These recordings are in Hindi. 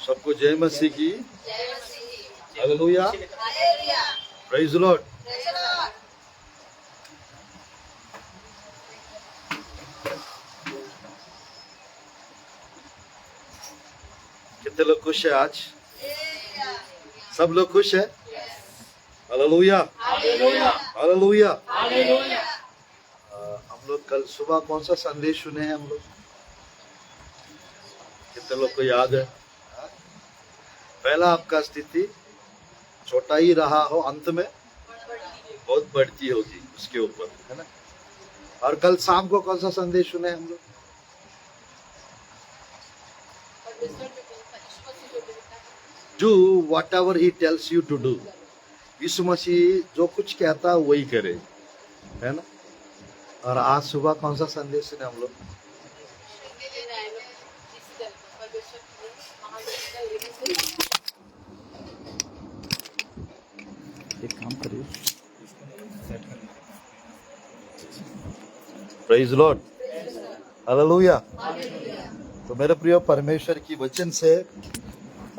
सबको जय मसीह की। Hallelujah, praise the Lord. कितने लोग खुश है आज? सब लोग खुश है। Hallelujah, hallelujah. हम लोग कल सुबह कौन सा संदेश सुने हैं हम लोग? कितने लोग को याद है? पहला, आपका स्थिति छोटा ही रहा हो, अंत में बहुत बढ़ती होगी, उसके ऊपर है ना। और कल शाम को कौन सा संदेश सुने हम लोग? Do whatever he tells you to do. Yeshu Masih जो कुछ कहता है वही करे, है ना। और आज सुबह कौन सा संदेश सुने हम लोग? एक काम करिए, प्रेज द लॉर्ड, हालेलुया। तो मेरे प्रिय परमेश्वर की वचन से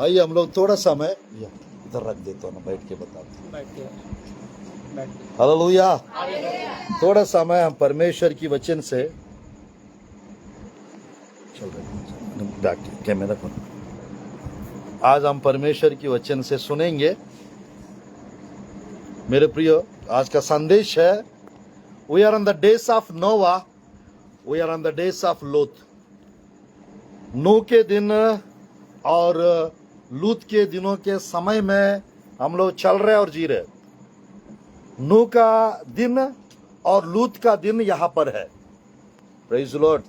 आइए हम लोग थोड़ा समय इधर रख देता हूँ ना, बैठ के बताते हैं। हालेलुया। थोड़ा समय हम परमेश्वर की वचन से चल रहे कैमरा पर, आज हम परमेश्वर की वचन से सुनेंगे। मेरे प्रियो, आज का संदेश है we are on the days of Noah, we are on the days of Lot. नूह के दिन और लूत के दिनों के समय में हम लोग चल रहे और जी रहे। नूह का दिन और लूत का दिन यहाँ पर है। Praise the Lord,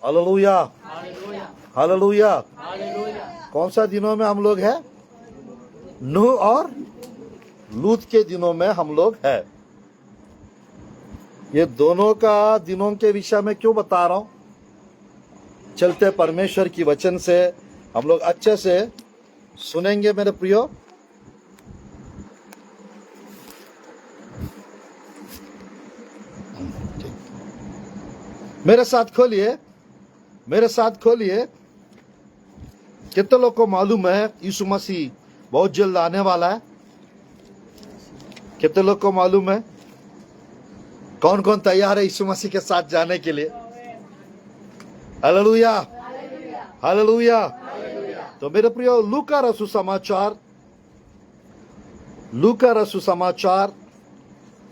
hallelujah, hallelujah. कौन सा दिनों में हम लोग हैं? नूह और लूत के दिनों में हम लोग हैं। ये दोनों का दिनों के विषय में क्यों बता रहा हूं? चलते परमेश्वर की वचन से हम लोग अच्छे से सुनेंगे मेरे प्रियो। मेरे साथ खोलिए, मेरे साथ खोलिए। कितने लोग को मालूम है यीशु मसीह बहुत जल्द आने वाला है? कितने लोग को मालूम है? कौन कौन तैयार है यीशु मसीह के साथ जाने के लिए? Hallelujah, hallelujah. तो मेरे प्रियो, लूका रसू समाचार, लूका रसू समाचार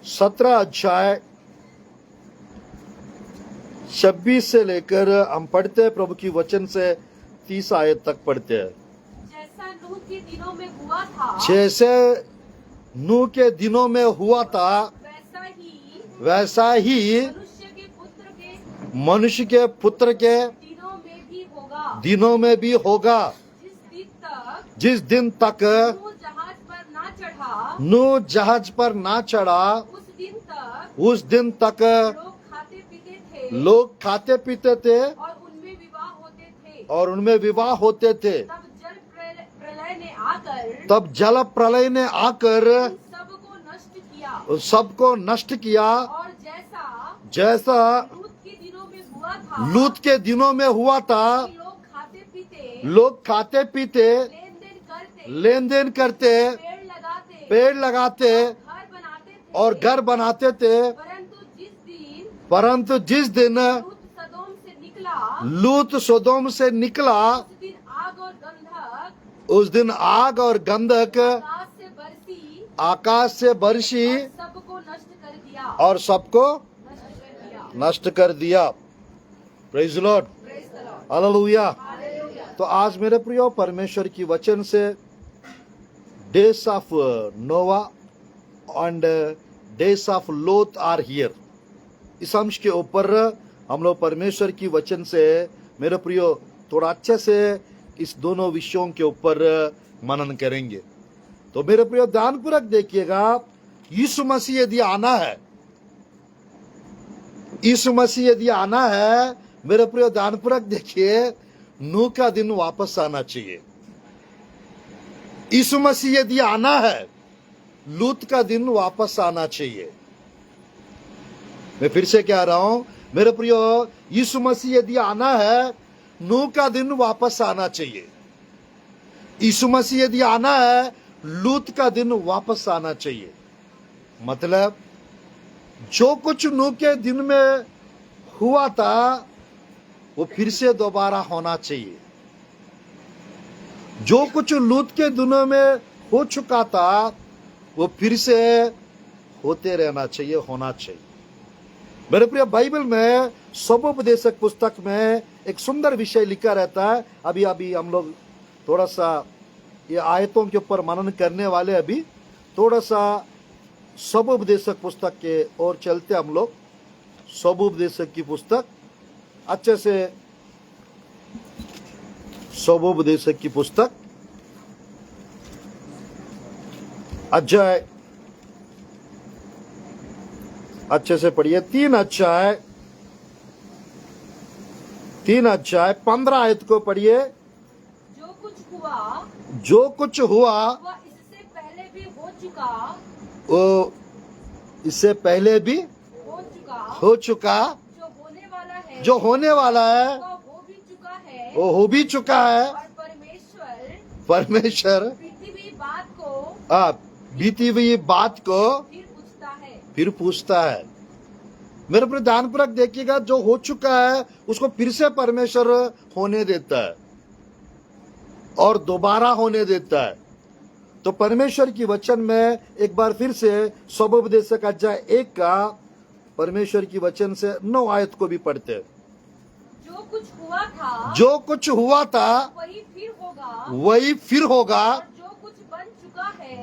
17 अध्याय 26 से लेकर हम पढ़ते हैं प्रभु की वचन से 30 आयत तक पढ़ते हैं। जैसा नूह के दिनों में हुआ था, जैसे नूह के दिनों में हुआ था, वैसा ही मनुष्य के पुत्र के दिनों में भी होगा। जिस दिन तक नूह जहाज पर ना चढ़ा, उस दिन तक लोग खाते पीते थे और उनमें विवाह होते थे। तब जल प्रलय ने आकर सबको नष्ट किया। और जैसा लूत के दिनों में हुआ था, लोग खाते पीते, लेन देन करते, पेड़ लगाते और घर बनाते थे। परंतु जिस दिन लूत सदोम से निकला, उस दिन आग और गंधक आकाश से बरसी और सबको नष्ट कर दिया। Praise the Lord, hallelujah. तो आज मेरे प्रियो, परमेश्वर की वचन से days of Nova and days of लोथ आर हियर, इस अंश के ऊपर हम लोग परमेश्वर की वचन से मेरे प्रियो थोड़ा अच्छे से इस दोनों विषयों के ऊपर मनन करेंगे। तो मेरे प्रियो ध्यानपूर्वक देखिएगा। यीशु मसीह यदि आना है, यीशु मसीह यदि आना है, मेरे प्रियो ध्यानपूर्वक देखिए, नूह का दिन वापस आना चाहिए। यीशु मसीह यदि आना है, लूत का दिन वापस आना चाहिए। मैं फिर से कह रहा हूं मेरे प्रियो, यीशु मसीह यदि आना है, नूह का दिन वापस आना चाहिए। यीशु मसीह यदि आना है, लूत का दिन वापस आना चाहिए। मतलब जो कुछ नूह के दिन में हुआ था वो फिर से दोबारा होना चाहिए। जो कुछ लूत के दिनों में हो चुका था वो फिर से होते रहना चाहिए, होना चाहिए। मेरे प्रिय, बाइबल में स्वोपदेशक पुस्तक में एक सुंदर विषय लिखा रहता है। अभी अभी हम लोग थोड़ा सा ये आयतों के ऊपर मनन करने वाले, अभी थोड़ा सा स्वोपदेशक पुस्तक के ओर चलते हम लोग। स्वोपदेशक की पुस्तक अच्छे से, स्वोपदेशक की पुस्तक अध्याय अच्छे से पढ़िए। 3 अध्याय 15 आयत को पढ़िए। जो कुछ हुआ वह इससे पहले भी हो चुका, वो इससे पहले भी हो चुका, जो होने वाला है वह हो भी चुका है, वो हो भी चुका है। और परमेश्वर बीती हुई बात को फिर पूछता है। मेरे पर ध्यानपूर्वक देखिएगा, जो हो चुका है उसको फिर से परमेश्वर होने देता है और दोबारा होने देता है। तो परमेश्वर की वचन में एक बार फिर से स्वोपदेशक अध्याय 1 का परमेश्वर की वचन से 9 आयत को भी पढ़ते हैं। जो कुछ हुआ था वही फिर होगा, और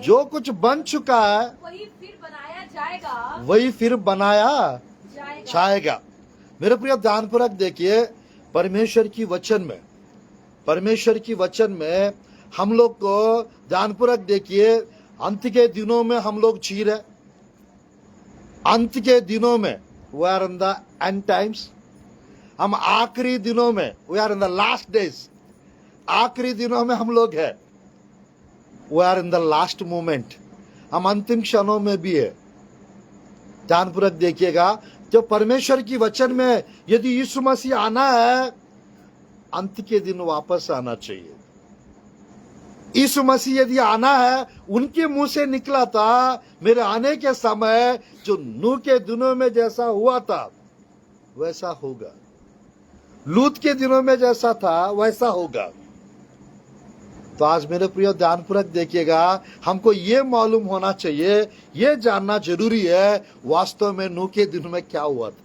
जो कुछ बन चुका है वही फिर बनाया जाएगा। मेरे प्रिय, ध्यानपूर्वक देखिए, परमेश्वर की वचन में हम लोग को ध्यानपूर्वक देखिए, अंत के दिनों में हम लोग जी रहे। अंत के दिनों में we are in the end times. हम आखिरी दिनों में, we are in the last days. आखिरी दिनों में हम लोग है, we are in the last moment. हम अंतिम क्षणों में भी है। ध्यानपूर्वक देखिएगा, जो परमेश्वर की वचन में यदि यीशु मसीह आना है, अंत के दिन वापस आना चाहिए। यीशु मसीह यदि आना है, उनके मुंह से निकला था, मेरे आने के समय जो नूह के दिनों में जैसा हुआ था वैसा होगा, लूत के दिनों में जैसा था वैसा होगा। तो आज मेरे प्रिय, ध्यानपूर्वक देखिएगा, हमको ये मालूम होना चाहिए, ये जानना जरूरी है वास्तव में नूह के दिनों में क्या हुआ था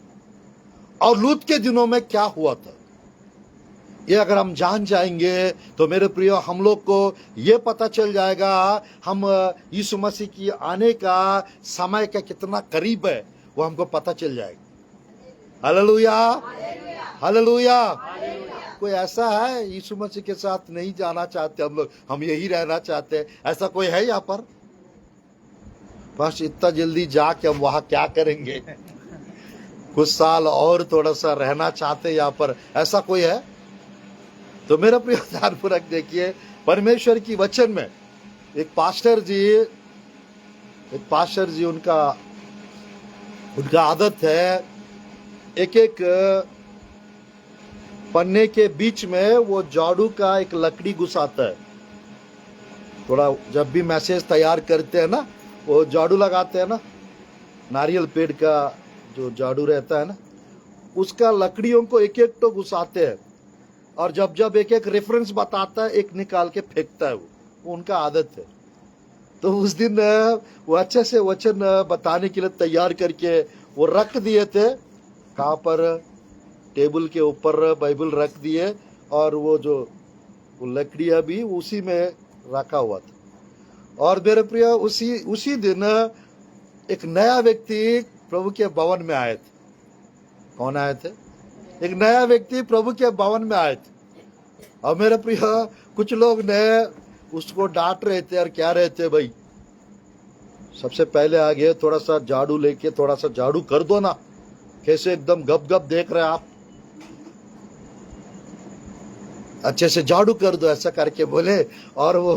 और लूत के दिनों में क्या हुआ था। ये अगर हम जान जाएंगे तो मेरे प्रिय, हम लोग को ये पता चल जाएगा हम यीशु मसीह की आने का समय का कितना करीब है, वो हमको पता चल जाएगा। Hallelujah, hallelujah. कोई ऐसा है यीशु मसीह के साथ नहीं जाना चाहते हम लोग, हम यही रहना चाहते हैं? ऐसा कोई है यहाँ पर? बस इतना जल्दी जाके हम वहां क्या करेंगे? कुछ साल और थोड़ा सा रहना चाहते यहाँ पर, ऐसा कोई है? तो मेरा प्रिय, ध्यानपूर्वक देखिए, परमेश्वर की वचन में एक पास्टर जी उनका आदत है, एक पन्ने के बीच में वो झाड़ू का एक लकड़ी घुसाता है। थोड़ा जब भी मैसेज तैयार करते हैं ना, वो झाड़ू लगाते हैं ना, नारियल पेड़ का जो झाड़ू रहता है ना, उसका लकड़ियों को एक एक तो घुसाते हैं और जब जब एक एक रेफरेंस बताता है, एक निकाल के फेंकता है। वो उनका आदत है। तो उस दिन वो अच्छे से वचन बताने के लिए तैयार करके वो रख दिए थे। कहाँ पर? टेबल के ऊपर बाइबल रख दिए और वो जो लकड़ियाँ भी उसी में रखा हुआ था। और मेरे प्रिय, उसी दिन एक नया व्यक्ति प्रभु के भवन में आए थे। कौन आए थे? एक नया व्यक्ति प्रभु के भवन में आए थे। और मेरे प्रिय, कुछ लोग ने उसको डांट रहे थे और क्या रहे थे, भाई सबसे पहले आगे थोड़ा सा झाड़ू लेके थोड़ा सा झाड़ू कर दो ना, कैसे एकदम गप गप देख रहे आप, अच्छे से झाड़ू कर दो, ऐसा करके बोले। और वो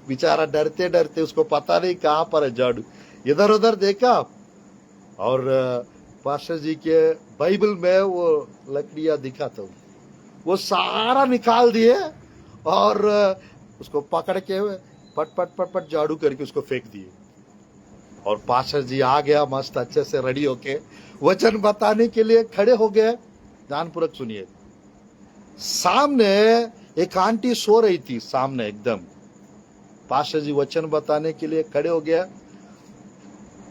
बेचारा डरते डरते, उसको पता नहीं कहाँ पर है झाड़ू, इधर उधर देखा और पास्टर जी के बाइबल में वो लकड़ियां दिखा था, वो सारा निकाल दिए और उसको पकड़ के पट पट पट पट झाड़ू करके उसको फेंक दिए। और पास्टर जी आ गया मस्त अच्छे से रेडी होके वचन बताने के लिए खड़े हो गए। ध्यानपूर्वक सुनिए। सामने एक आंटी सो रही थी, सामने एकदम। पास्टर जी वचन बताने के लिए खड़े हो गया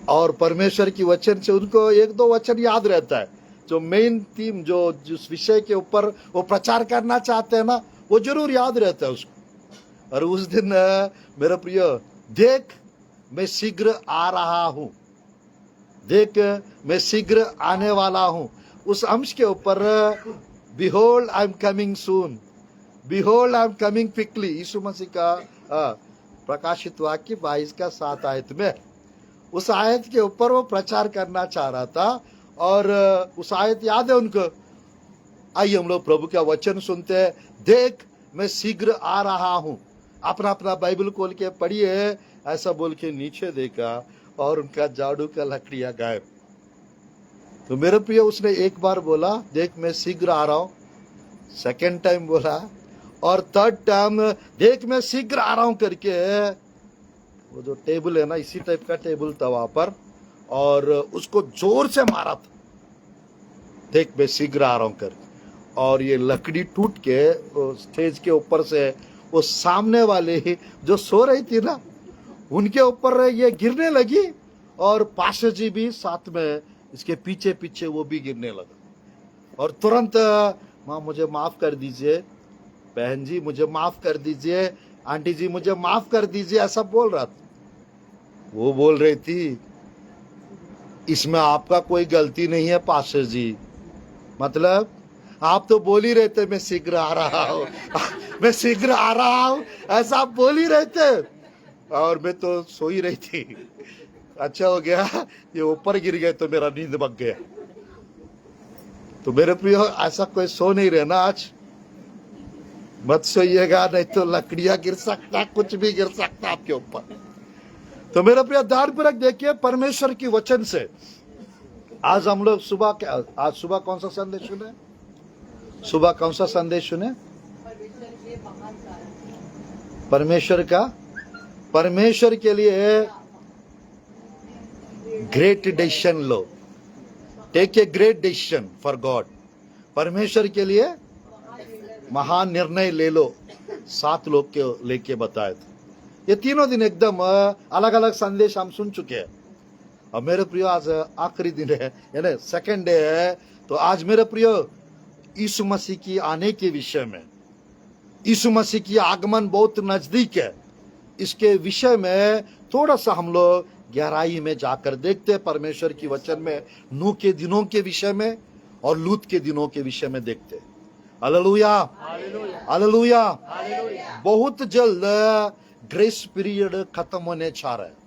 और परमेश्वर की वचन से उनको एक दो वचन याद रहता है, जो मेन थीम, जो जिस विषय के ऊपर वो प्रचार करना चाहते हैं ना, वो जरूर याद रहता है उसको। और उस दिन मेरा प्रिय, देख मैं शीघ्र आ रहा हूं, देख मैं शीघ्र आने वाला हूं, उस अंश के ऊपर behold I am coming soon, behold I am coming quickly, Yeshu Masih का प्रकाशित वाक्य 22 का 7 आयत में, उस आयत के ऊपर वो प्रचार करना चाह रहा था। और उस आयत याद है उनको। आइए हम लोग प्रभु का वचन सुनते हैं। देख मैं शीघ्र आ रहा हूं। अपना अपना बाइबल खोल के पढ़िए। ऐसा बोल के नीचे देखा और उनका झाड़ू का लकड़ियां गायब। तो मेरे प्रिय, उसने एक बार बोला देख मैं शीघ्र आ रहा हूं, सेकेंड टाइम बोला, और थर्ड टाइम देख मैं शीघ्र आ रहा हूं करके, वो जो टेबल है ना, इसी टाइप का टेबल था वहां पर, और उसको जोर से मारा था, देख मैं शीघ्र आ रहा हूं कर। और ये लकड़ी टूट के स्टेज के ऊपर से वो सामने वाले ही जो सो रही थी ना, उनके ऊपर ये गिरने लगी। और पास्टर जी भी साथ में इसके पीछे पीछे वो भी गिरने लगा। और तुरंत माँ मुझे माफ कर दीजिए, बहन जी मुझे माफ कर दीजिए, आंटी जी मुझे माफ कर दीजिए, ऐसा बोल रहा था। वो बोल रही थी इसमें आपका कोई गलती नहीं है पास्टर जी, मतलब आप तो बोल ही रहे थे मैं शीघ्र आ रहा हूं, मैं शीघ्र आ रहा हूं, ऐसा आप बोल ही रहे थे, और मैं तो सो ही रही थी। अच्छा हो गया ये ऊपर गिर गए तो मेरा नींद भग गया। तो मेरे प्रिय, ऐसा कोई सो नहीं रहे ना आज, मत सोइएगा, नहीं तो लकड़ियां गिर सकता, कुछ भी गिर सकता आपके ऊपर। तो मेरे प्रिय ध्यानपूर्वक देखिए परमेश्वर की वचन से। आज हम लोग आज सुबह कौन सा संदेश सुने? सुबह कौन सा संदेश सुने? परमेश्वर का, परमेश्वर के लिए ग्रेट डिसीजन लो, take a great decision for God. परमेश्वर के लिए महान निर्णय ले लो। 7 लोग के लेके बताए थे। ये तीनों दिन एकदम अलग अलग संदेश हम सुन चुके हैं। और मेरे प्रियो, आज आखिरी दिन है, यानी सेकंड डे है। तो आज मेरे प्रियो, यीशु मसीह की आने के विषय में, यीशु मसीह की आगमन बहुत नजदीक है, इसके विषय में थोड़ा सा हम लोग गहराई में जाकर देखते हैं। परमेश्वर की वचन में नूह के दिनों के विषय में और लूत के दिनों के विषय में देखते हैं। Hallelujah, hallelujah. बहुत जल्द ग्रेस पीरियड खत्म होने जा रहा है।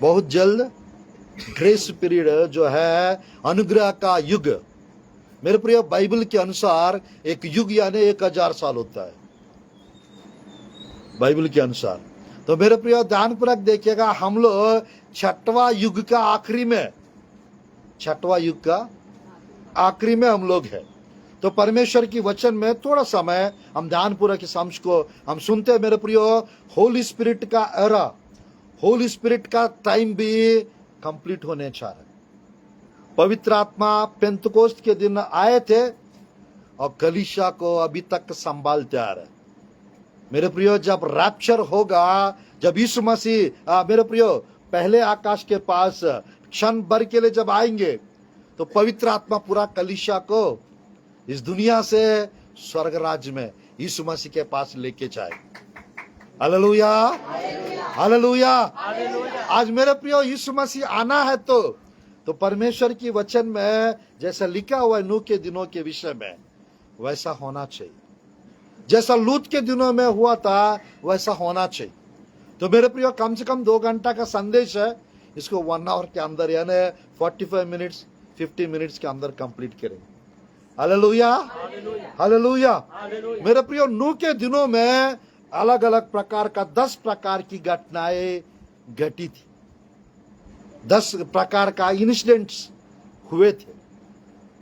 बहुत जल्द ग्रेस पीरियड जो है, अनुग्रह का युग, मेरे प्रिय, बाइबल के अनुसार एक युग यानी 1000 साल होता है, बाइबल के अनुसार। तो मेरे प्रिय ध्यानपूर्वक देखिएगा, हम लोग 6वां युग का आखिरी में, 6वां युग का आखिरी में हम लोग हैं। तो परमेश्वर की वचन में थोड़ा समय हम ध्यानपूर्वक इस अंश को हम सुनते हैं। मेरे प्रियो, होली स्पिरिट का एरा, होली स्पिरिट का टाइम भी कंप्लीट होने जा रहा है। पवित्र आत्मा पेंतकोस्त के दिन आए थे और कलीसिया को अभी तक संभालते आ रहे हैं। मेरे प्रियो, जब रैप्चर होगा, जब यीशु मसीह मेरे प्रियो पहले आकाश के पास क्षण भर के लिए जब आएंगे, तो पवित्र आत्मा पूरा कलीसिया को इस दुनिया से स्वर्ग राज्य में यीशु मसीह के पास लेके जाए। Hallelujah, hallelujah. आज मेरे प्रियो, यीशु मसीह आना है तो परमेश्वर की वचन में जैसा लिखा हुआ है नूह के दिनों के विषय में, वैसा होना चाहिए। जैसा लूत के दिनों में हुआ था वैसा होना चाहिए। तो मेरे प्रियो, कम से कम 2 घंटा का संदेश है, इसको 1 आवर के अंदर यानी 45 मिनट्स 50 मिनट्स के अंदर कंप्लीट करेंगे। Hallelujah, hallelujah. मेरे प्रियो, नूह के दिनों में अलग अलग प्रकार का 10 प्रकार की घटनाएं घटी थी, 10 प्रकार का इंसिडेंट्स हुए थे।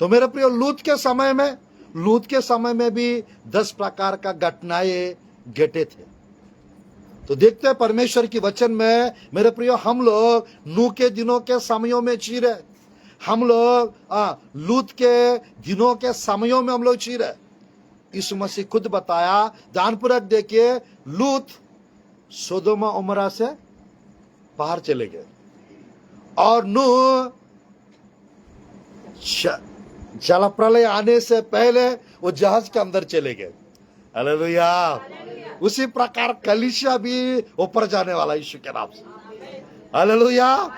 तो मेरे प्रियो, लूत के समय में भी 10 प्रकार का घटनाएं गेटे थे। तो देखते हैं परमेश्वर की वचन में मेरे प्रियो, हम लोग नूह के दिनों के समयों में जी रहे, हम लोग लूत के दिनों के समयों में हम लोग जी रहे। यीशु मसीह खुद बताया, ध्यानपूर्वक देखिए, लूत सोदोम उमरा से बाहर चले गए और नूह जल प्रलय आने से पहले वो जहाज के अंदर चले गए। हालेलुया। उसी प्रकार कलीसिया भी ऊपर जाने वाला यीशु के नाम से। हालेलुया।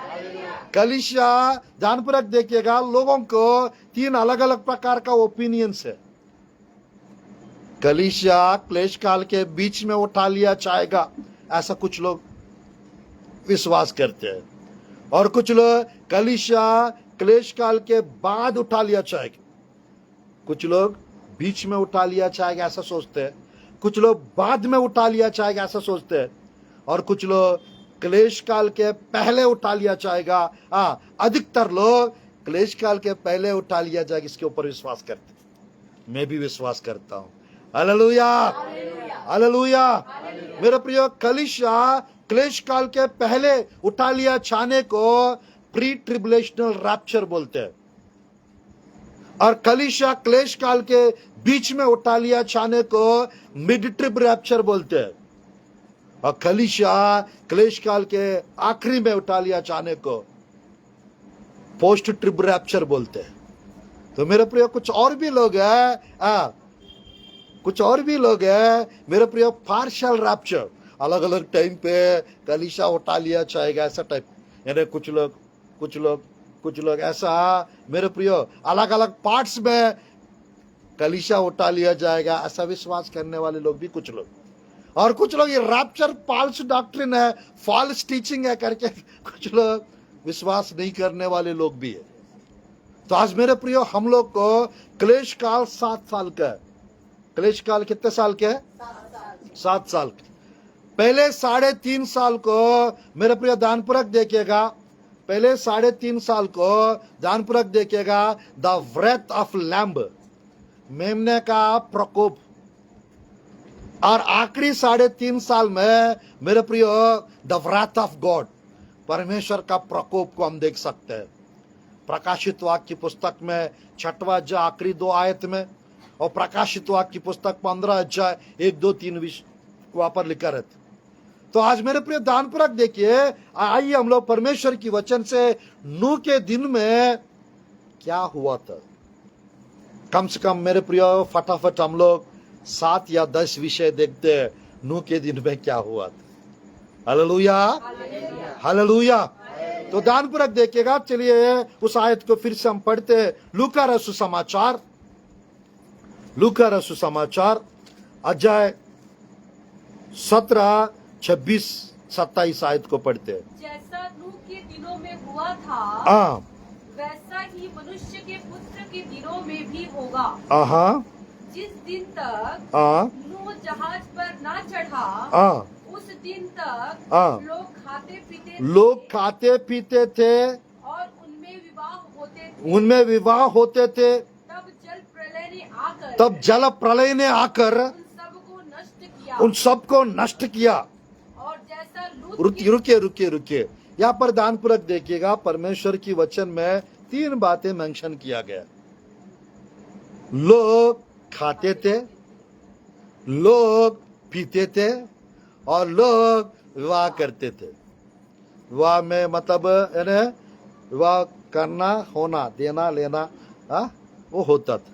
कलीसिया, ध्यानपूर्वक देखिएगा, लोगों को 3 अलग अलग प्रकार का ओपिनियंस है। कलीसिया क्लेश काल के बीच में उठा लिया जाएगा, ऐसा कुछ लोग विश्वास करते हैं, और कुछ लोग कलीसिया क्लेश काल के बाद उठा लिया जाएगा। कुछ लोग बीच में उठा लिया जाएगा ऐसा सोचते हैं, कुछ लोग बाद में उठा लिया जाएगा ऐसा सोचते हैं, और कुछ लोग क्लेश काल के पहले उठा लिया जाएगा। अधिकतर लोग क्लेश काल के पहले उठा लिया जाएगा इसके ऊपर विश्वास करते हैं। मैं भी विश्वास करता हूं। Hallelujah, hallelujah. मेरे प्रिय, कलीसिया क्लेश काल के पहले उठा लिया जाने को प्री ट्रिबुलेशनल रैप्चर बोलते हैं, और कलीसिया क्लेश काल के बीच में उठा लिया जाने को मिड ट्रिब रैप्चर बोलते हैं, और कलीसिया क्लेश काल के आखिरी में उठा लिया जाने को पोस्ट ट्रिब रैप्चर बोलते हैं। तो मेरे प्रिय, कुछ और भी लोग हैं, कुछ और भी लोग हैं मेरे प्रिय, पार्शियल रैप्चर, अलग अलग टाइम पे कलीसिया उठा लिया जाएगा ऐसा टाइप, यानी कुछ लोग ऐसा मेरे प्रिय अलग अलग पार्ट्स में कलीसिया उठा लिया जाएगा ऐसा विश्वास करने वाले लोग भी कुछ लोग, और कुछ लोग ये रैप्चर फॉल्स डॉक्ट्रिन है, फॉल्स टीचिंग है करके कुछ लोग विश्वास नहीं करने वाले लोग भी है। तो आज मेरे प्रियो, हम लोग को क्लेश काल 7 साल का है। क्लेश काल कितने साल के है? 7 साल के। पहले 3.5 साल को मेरे प्रिय ध्यानपूर्वक देखिएगा, पहले 3.5 साल को ध्यानपूर्वक देखिएगा, द व्रेथ ऑफ लैम्ब, मेमने का प्रकोप, और आखिरी 3.5 साल में मेरे प्रियो द व्रेथ ऑफ गॉड, परमेश्वर का प्रकोप को हम देख सकते हैं। प्रकाशित वाक्य की पुस्तक में 6वां अध्याय आखिरी 2 आयत में, और प्रकाशित वाक्य की पुस्तक 15 अध्याय 1, 2, 3 वहां पर लिखा रहता। तो आज मेरे प्रिय ध्यानपूर्वक देखिए, आइए हम लोग परमेश्वर की वचन से नूह के दिन में क्या हुआ था, कम से कम मेरे प्रिय फटाफट हम लोग 7 या 10 विषय देखते हैं नूह के दिन में क्या हुआ था। Hallelujah, hallelujah. तो ध्यानपूर्वक देखिएगा। चलिए उस आयत को फिर से हम पढ़ते हैं। लूका रसू समाचार अध्याय 17, 26, 27 आयत को पढ़ते हैं। जैसा नूह के दिनों में हुआ था, वैसा ही मनुष्य के पुत्र के दिनों में भी होगा। जिस दिन तक नूह जहाज पर ना चढ़ा, उस दिन तक लोग खाते पीते थे और उनमें विवाह होते थे। तब जल प्रलय ने आकर उन सबको नष्ट किया। और जैसा रुकिए यहाँ पर ध्यानपूर्वक देखिएगा, परमेश्वर की वचन में 3 बातें मेंशन किया गया। लोग खाते थे, लोग पीते थे, और लोग विवाह करते थे। विवाह में मतलब यानी विवाह करना, होना, देना लेना, वो होता था।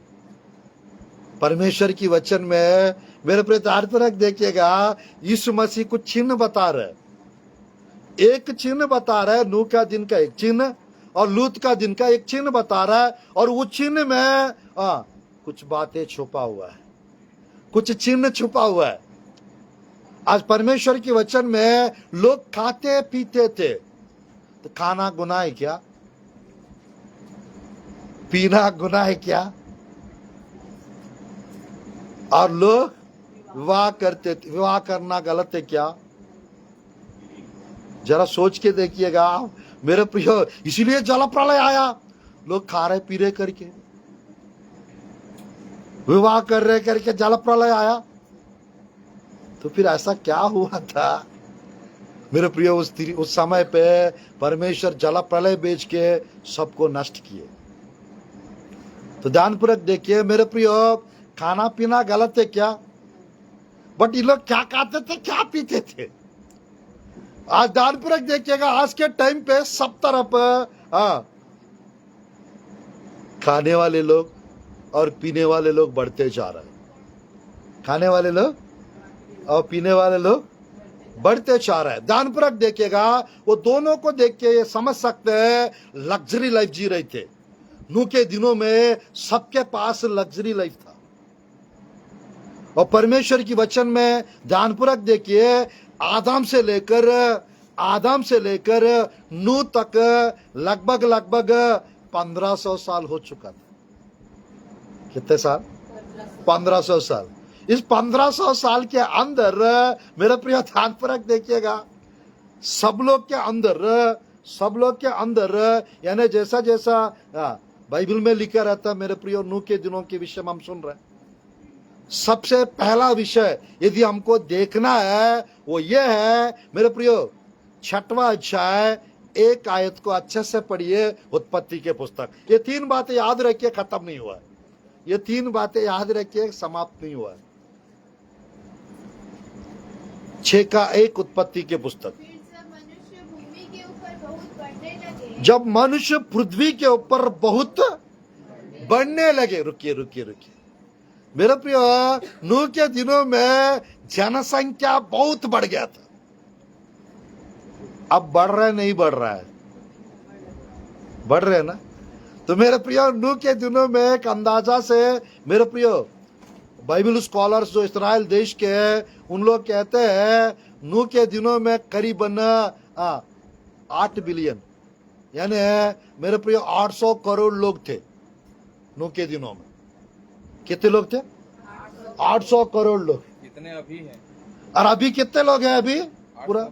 परमेश्वर की वचन में मेरे प्रिय ध्यानपूर्वक देखिएगा, यीशु मसीह कुछ चिन्ह बता रहे। एक चिन्ह बता रहा है, नूह का दिन का एक चिन्ह और लूत का दिन का एक चिन्ह बता रहा है, और वो चिन्ह में कुछ बातें छुपा हुआ है, कुछ चिन्ह छुपा हुआ है। आज परमेश्वर की वचन में लोग खाते पीते थे, तो खाना गुनाह है क्या? पीना गुनाह है क्या? और लोग विवाह करते थे, विवाह करना गलत है क्या? जरा सोच के देखिएगा मेरे प्रिय। इसीलिए जल प्रलय आया, लोग खा रहे पी रहे करके, विवाह कर रहे करके जल प्रलय आया। तो फिर ऐसा क्या हुआ था मेरे प्रिय? उस समय पे परमेश्वर जल प्रलय बेच के सबको नष्ट किए। तो ध्यानपूर्वक देखिए मेरे प्रिय, खाना पीना गलत है क्या? बट ये लोग क्या खाते थे, क्या पीते थे? आज ध्यानपूर्वक देखिएगा, आज के टाइम पे सब तरफ खाने वाले लोग और पीने वाले लोग बढ़ते जा रहे हैं। खाने वाले लोग और पीने वाले लोग बढ़ते जा रहे हैं। ध्यानपूर्वक देखिएगा, वो दोनों को देख के ये समझ सकते हैं लग्जरी लाइफ जी रहे थे। नूह के दिनों में सबके पास लग्जरी लाइफ था। और परमेश्वर की वचन में ध्यानपूर्वक देखिए, आदम से लेकर नूह तक लगभग 1500 साल हो चुका था। कितने साल? 1500 साल। इस 1500 साल के अंदर मेरे प्रिय ध्यानपूर्वक देखिएगा, सब लोग के अंदर यानी जैसा बाइबल में लिखा रहता, मेरे प्रिय नूह के दिनों के विषय में हम सुन रहे हैं। सबसे पहला विषय यदि हमको देखना है वो ये है मेरे प्रियो, 6वां अध्याय 1 आयत को अच्छे से पढ़िए, उत्पत्ति के पुस्तक। ये 3 बातें याद रखिए, खत्म नहीं हुआ है। ये 3 बातें याद रखिए, समाप्त नहीं हुआ है। 6:1 उत्पत्ति के पुस्तक। जब मनुष्य पृथ्वी के ऊपर बहुत बढ़ने लगे, रुकिए मेरे प्रिय, नूह के दिनों में जनसंख्या बहुत बढ़ गया था। अब बढ़ रहा है, नहीं बढ़ रहा है? बढ़ रहे हैं ना? तो मेरे प्रिय, नूह के दिनों में एक अंदाजा से मेरे प्रिय बाइबल स्कॉलर्स जो इस्राएल देश के हैं, उन लोग कहते हैं नूह के दिनों में करीबन 8 बिलियन यानी मेरे प्रिय 800 करोड़ लोग थे नूह के दिनों में। कितने लोग थे? 800 करोड़ लोग। कितने अभी हैं? और अभी कितने लोग हैं? अभी पूरा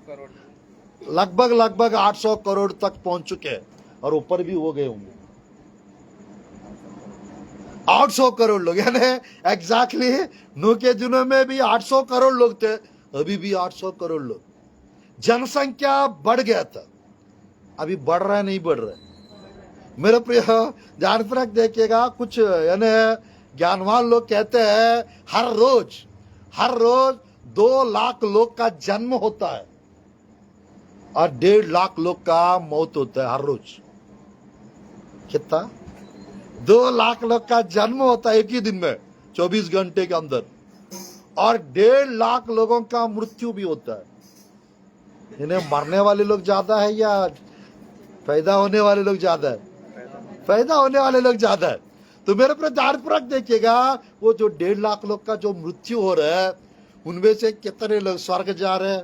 लगभग 800 करोड़ तक पहुंच चुके हैं, और ऊपर भी हो गए होंगे 800 करोड़ लोग। यानी एग्जैक्टली नूह के दिनों में भी 800 करोड़ लोग थे, अभी भी 800 करोड़ लोग। जनसंख्या बढ़ गया था, अभी बढ़ रहा है, नहीं बढ़ रहा है? मेरे प्रिय ध्यानपूर्वक देखिएगा, कुछ यानी ज्ञानवान लोग कहते हैं हर रोज 2 लाख लोग का जन्म होता है और 1.5 लाख लोग का मौत होता है हर रोज। कितना? 2 लाख लोग का जन्म होता है एक ही दिन में, 24 घंटे के अंदर, और 1.5 लाख लोगों का मृत्यु भी होता है। इन्हें मरने वाले लोग ज्यादा है या पैदा होने वाले लोग ज्यादा है? पैदा होने वाले लोग ज्यादा है। तो मेरे पर ध्यानपूर्वक देखिएगा, वो जो 1.5 लाख लोग का जो मृत्यु हो रहा है, उनमें से कितने लोग स्वर्ग जा रहे हैं,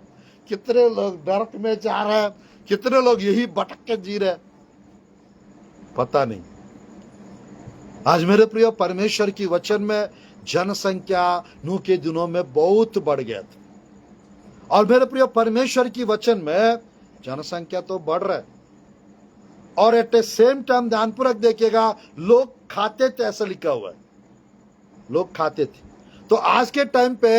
कितने लोग नरक में जा रहे हैं, कितने लोग यही भटक के जी रहे, पता नहीं। आज मेरे प्रिय, परमेश्वर की वचन में जनसंख्या नूह के दिनों में बहुत बढ़ गया था, और मेरे प्रिय परमेश्वर की वचन में जनसंख्या तो बढ़ रहा है, और एट ए सेम टाइम ध्यानपूर्वक देखिएगा, लोग खाते थे, ऐसा लिखा हुआ है, लोग खाते थे। तो आज के टाइम पे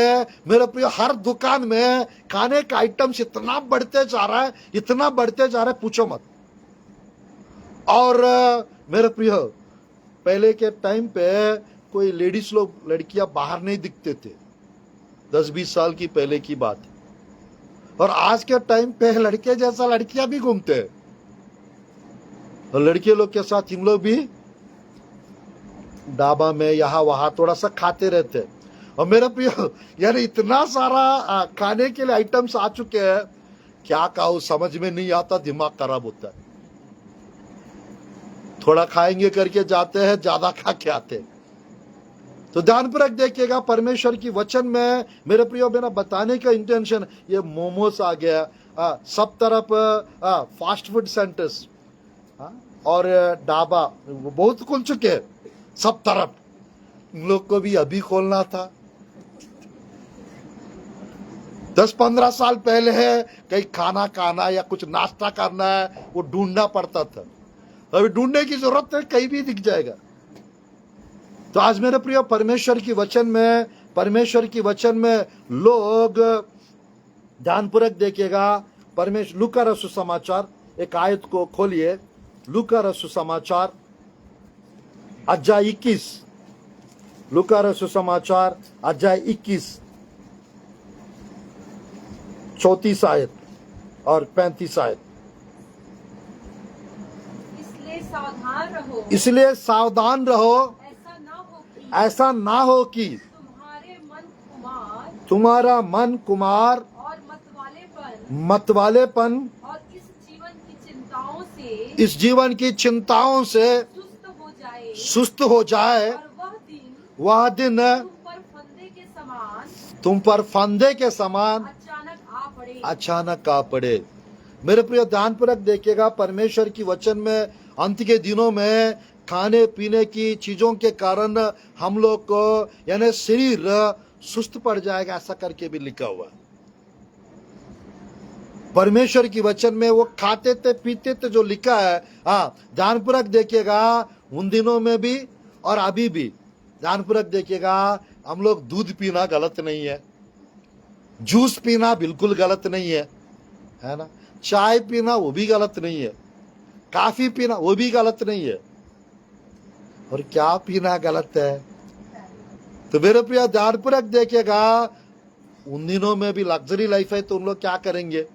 मेरे प्रिय, हर दुकान में खाने का आइटम्स इतना बढ़ते जा रहा है, पूछो मत। और मेरे प्रिय, पहले के टाइम पे कोई लेडीज लोग, लड़कियां बाहर नहीं दिखते थे, 10-20 साल की पहले की बात। और आज के टाइम पे लड़के जैसा लड़कियां भी घूमते हैं, और लड़के लोग के साथ हम लोग भी ढाबा में यहाँ वहां थोड़ा सा खाते रहते हैं। और मेरा प्रिय, यानी इतना सारा खाने के लिए आइटम्स आ चुके हैं, क्या कहूं, समझ में नहीं आता, दिमाग खराब होता है। थोड़ा खाएंगे करके जाते हैं, ज्यादा खा के आते हैं। तो ध्यानपूर्वक देखिएगा, परमेश्वर की वचन में मेरे प्रियो, मेरा बताने का इंटेंशन, ये मोमोस आ गया, सब तरफ फास्ट फूड सेंटर्स और ढाबा बहुत खुल चुके हैं सब तरफ। इन लोग को भी अभी खोलना था। 10-15 साल पहले है, कहीं खाना या कुछ नाश्ता करना है, वो ढूंढना पड़ता था। अभी ढूंढने की जरूरत है, कहीं भी दिख जाएगा। तो आज मेरे प्रिय परमेश्वर की वचन में लोग ध्यानपूर्वक देखिएगा। परमेश्वर लूका रचित सुसमाचार एक आयत को खोलिए। लूका रचित सुसमाचार अध्याय 21, लूका रचित सुसमाचार अध्याय 21 34 आयत और 35 आयत। इसलिए सावधान रहो, ऐसा ना हो कि तुम्हारा मन कुमार और मतवालेपन और इस जीवन की चिंताओं से सुस्त हो जाए, और वह दिन तुम पर फंदे के समान अचानक आ पड़े। मेरे प्रिय ध्यानपूर्वक देखिएगा, परमेश्वर की वचन में अंत के दिनों में खाने पीने की चीजों के कारण हम लोग को यानी शरीर सुस्त पड़ जाएगा, ऐसा करके भी लिखा हुआ है। परमेश्वर की वचन में वो खाते थे पीते थे जो लिखा है, हाँ ध्यानपूर्वक देखिएगा, उन दिनों में भी और अभी भी ध्यानपूर्वक देखिएगा। हम लोग दूध पीना गलत नहीं है, जूस पीना बिल्कुल गलत नहीं है ना। चाय पीना वो भी गलत नहीं है, कॉफी पीना वो भी गलत नहीं है। और क्या पीना गलत है? तो मेरे प्रिय ध्यानपूर्वक देखिएगा, उन दिनों में भी लग्जरी लाइफ है, तो उन लोग क्या करेंगे?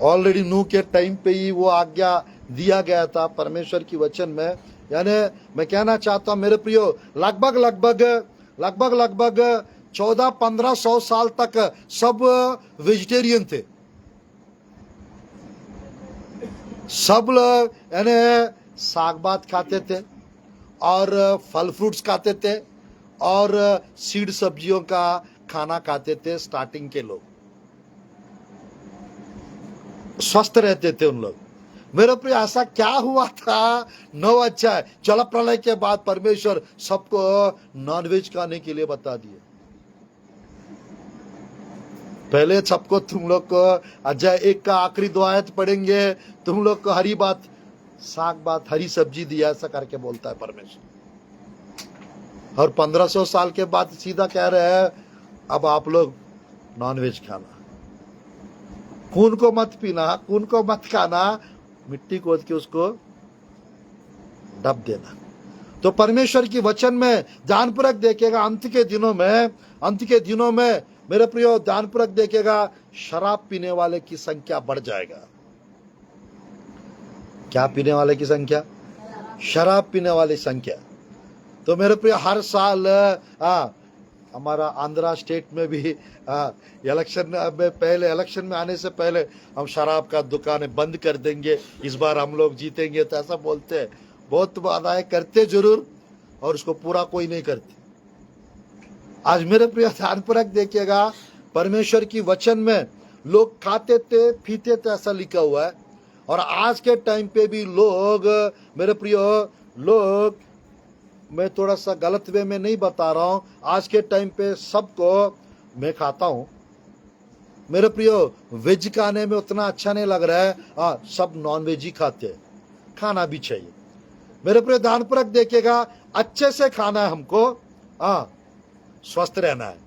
ऑलरेडी नूह के टाइम पे ही वो आज्ञा दिया गया था परमेश्वर की वचन में। यानी मैं कहना चाहता हूं मेरे प्रियो, लगभग 1400-1500 साल तक सब वेजिटेरियन थे। सब लोग यानी साग भात खाते थे और फल फ्रूट्स खाते थे और सीड सब्जियों का खाना खाते थे। स्टार्टिंग के लोग स्वस्थ रहते थे उन लोग। मेरे प्रिय ऐसा क्या हुआ था? 9 अध्याय जल प्रलय के बाद परमेश्वर सबको नॉनवेज खाने के लिए बता दिए। पहले सबको तुम लोग को अध्याय 1 का आखिरी 2 आयत पढ़ेंगे, तुम लोग को हरी बात साग बात हरी सब्जी दिया, ऐसा करके बोलता है परमेश्वर। और 1500 साल के बाद सीधा कह रहे हैं अब आप लोग नॉनवेज खाना, खून को मत पीना, खून को मत खाना, मिट्टी खोद के उसको डब देना। तो परमेश्वर की वचन में ध्यानपूर्वक देखिएगा, अंत के दिनों में मेरे प्रियो ध्यानपूर्वक देखिएगा, शराब पीने वाले की संख्या बढ़ जाएगा। क्या पीने वाले की संख्या? शराब पीने वाली संख्या। तो मेरे प्रिय हर साल हमारा आंध्रा स्टेट में भी इलेक्शन में आने से पहले हम शराब का दुकानें बंद कर देंगे, इस बार हम लोग जीतेंगे, तो ऐसा बोलते हैं। बहुत वादाएं करते जरूर और उसको पूरा कोई नहीं करते। आज मेरे प्रिय ध्यानपूर्वक देखिएगा, परमेश्वर की वचन में लोग खाते थे पीते थे, ऐसा लिखा हुआ है। और आज के टाइम पे भी लोग मेरे प्रियो लोग, मैं थोड़ा सा गलत वे में नहीं बता रहा हूं, आज के टाइम पे सबको मैं खाता हूं मेरे प्रियो, वेज खाने में उतना अच्छा नहीं लग रहा है, सब नॉन वेज ही खाते हैं। खाना भी चाहिए मेरे प्रियो, ध्यानपूर्वक देखिएगा, अच्छे से खाना है हमको, स्वस्थ रहना है।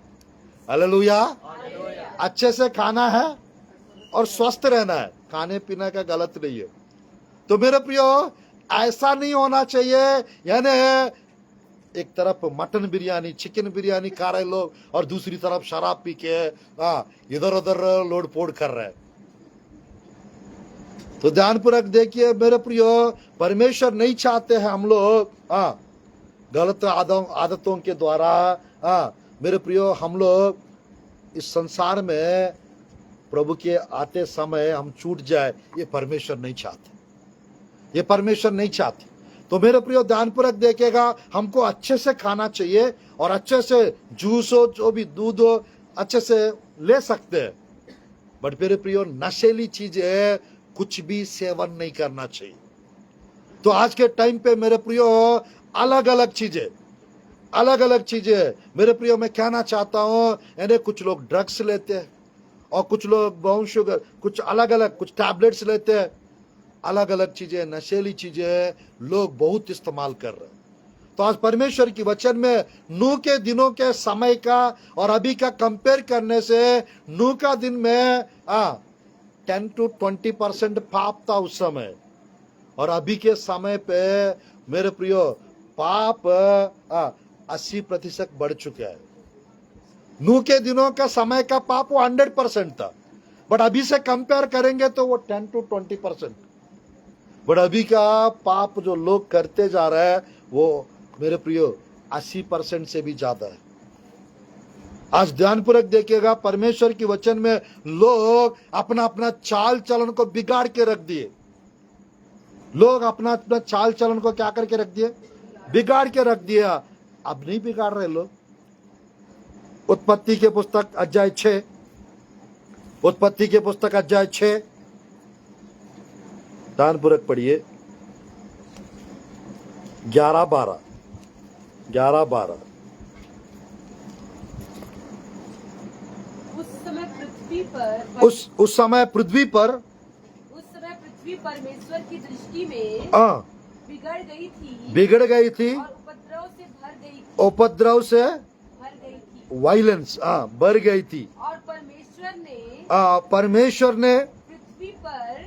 हालेलुया। अच्छे से खाना है और स्वस्थ रहना है, खाने पीने का गलत नहीं है। तो मेरे प्रियो ऐसा नहीं होना चाहिए, यानी एक तरफ मटन बिरयानी चिकन बिरयानी खा रहे लोग और दूसरी तरफ शराब पी के इधर उधर लोड पोड़ कर रहे हैं। तो ध्यानपूर्वक देखिए मेरे प्रियो, परमेश्वर नहीं चाहते हैं हम लोग गलत आदतों के द्वारा मेरे प्रियो हम लोग इस संसार में प्रभु के आते समय हम छूट जाए, ये परमेश्वर नहीं चाहते, ये परमेश्वर नहीं चाहते। तो मेरे प्रियो ध्यानपूर्वक देखेगा, हमको अच्छे से खाना चाहिए और अच्छे से जूस हो, जो भी दूध हो, अच्छे से ले सकते हैं। बट मेरे प्रियो नशेली चीजें कुछ भी सेवन नहीं करना चाहिए। तो आज के टाइम पे मेरे प्रियो अलग अलग चीजें मेरे प्रियो मैं कहना चाहता हूं, यानी कुछ लोग ड्रग्स लेते हैं और कुछ लोग ब्राउन शुगर, कुछ अलग अलग कुछ टैबलेट्स लेते हैं, अलग अलग चीजें नशेली चीजें लोग बहुत इस्तेमाल कर रहे हैं। तो आज परमेश्वर की वचन में नूह के दिनों के समय का और अभी का कंपेयर करने से नूह का दिन में 10 to 20% पाप था उस समय, और अभी के समय पे मेरे प्रियो पाप 80% बढ़ चुका है। नूह के दिनों का समय का पाप वो 100% था, बट अभी से कंपेयर करेंगे तो वो 10 to 20%। बट अभी का पाप जो लोग करते जा रहे हैं वो मेरे प्रियो 80% से भी ज्यादा है। आज ध्यानपूर्वक देखिएगा, परमेश्वर की वचन में लोग अपना अपना चाल चलन को बिगाड़ के रख दिए। लोग अपना अपना चाल चलन को क्या करके रख दिए? बिगाड़ के रख दिया। अब नहीं बिगाड़ रहे लोग। उत्पत्ति के पुस्तक अध्याय 6, उत्पत्ति के पुस्तक अध्याय 6, ध्यानपूर्वक पढ़िए, 11-12। उस समय पृथ्वी पर परमेश्वर की दृष्टि में बिगड़ गई थी और उपद्रव से भर गई थी। वायलेंस बढ़ गई थी। और परमेश्वर ने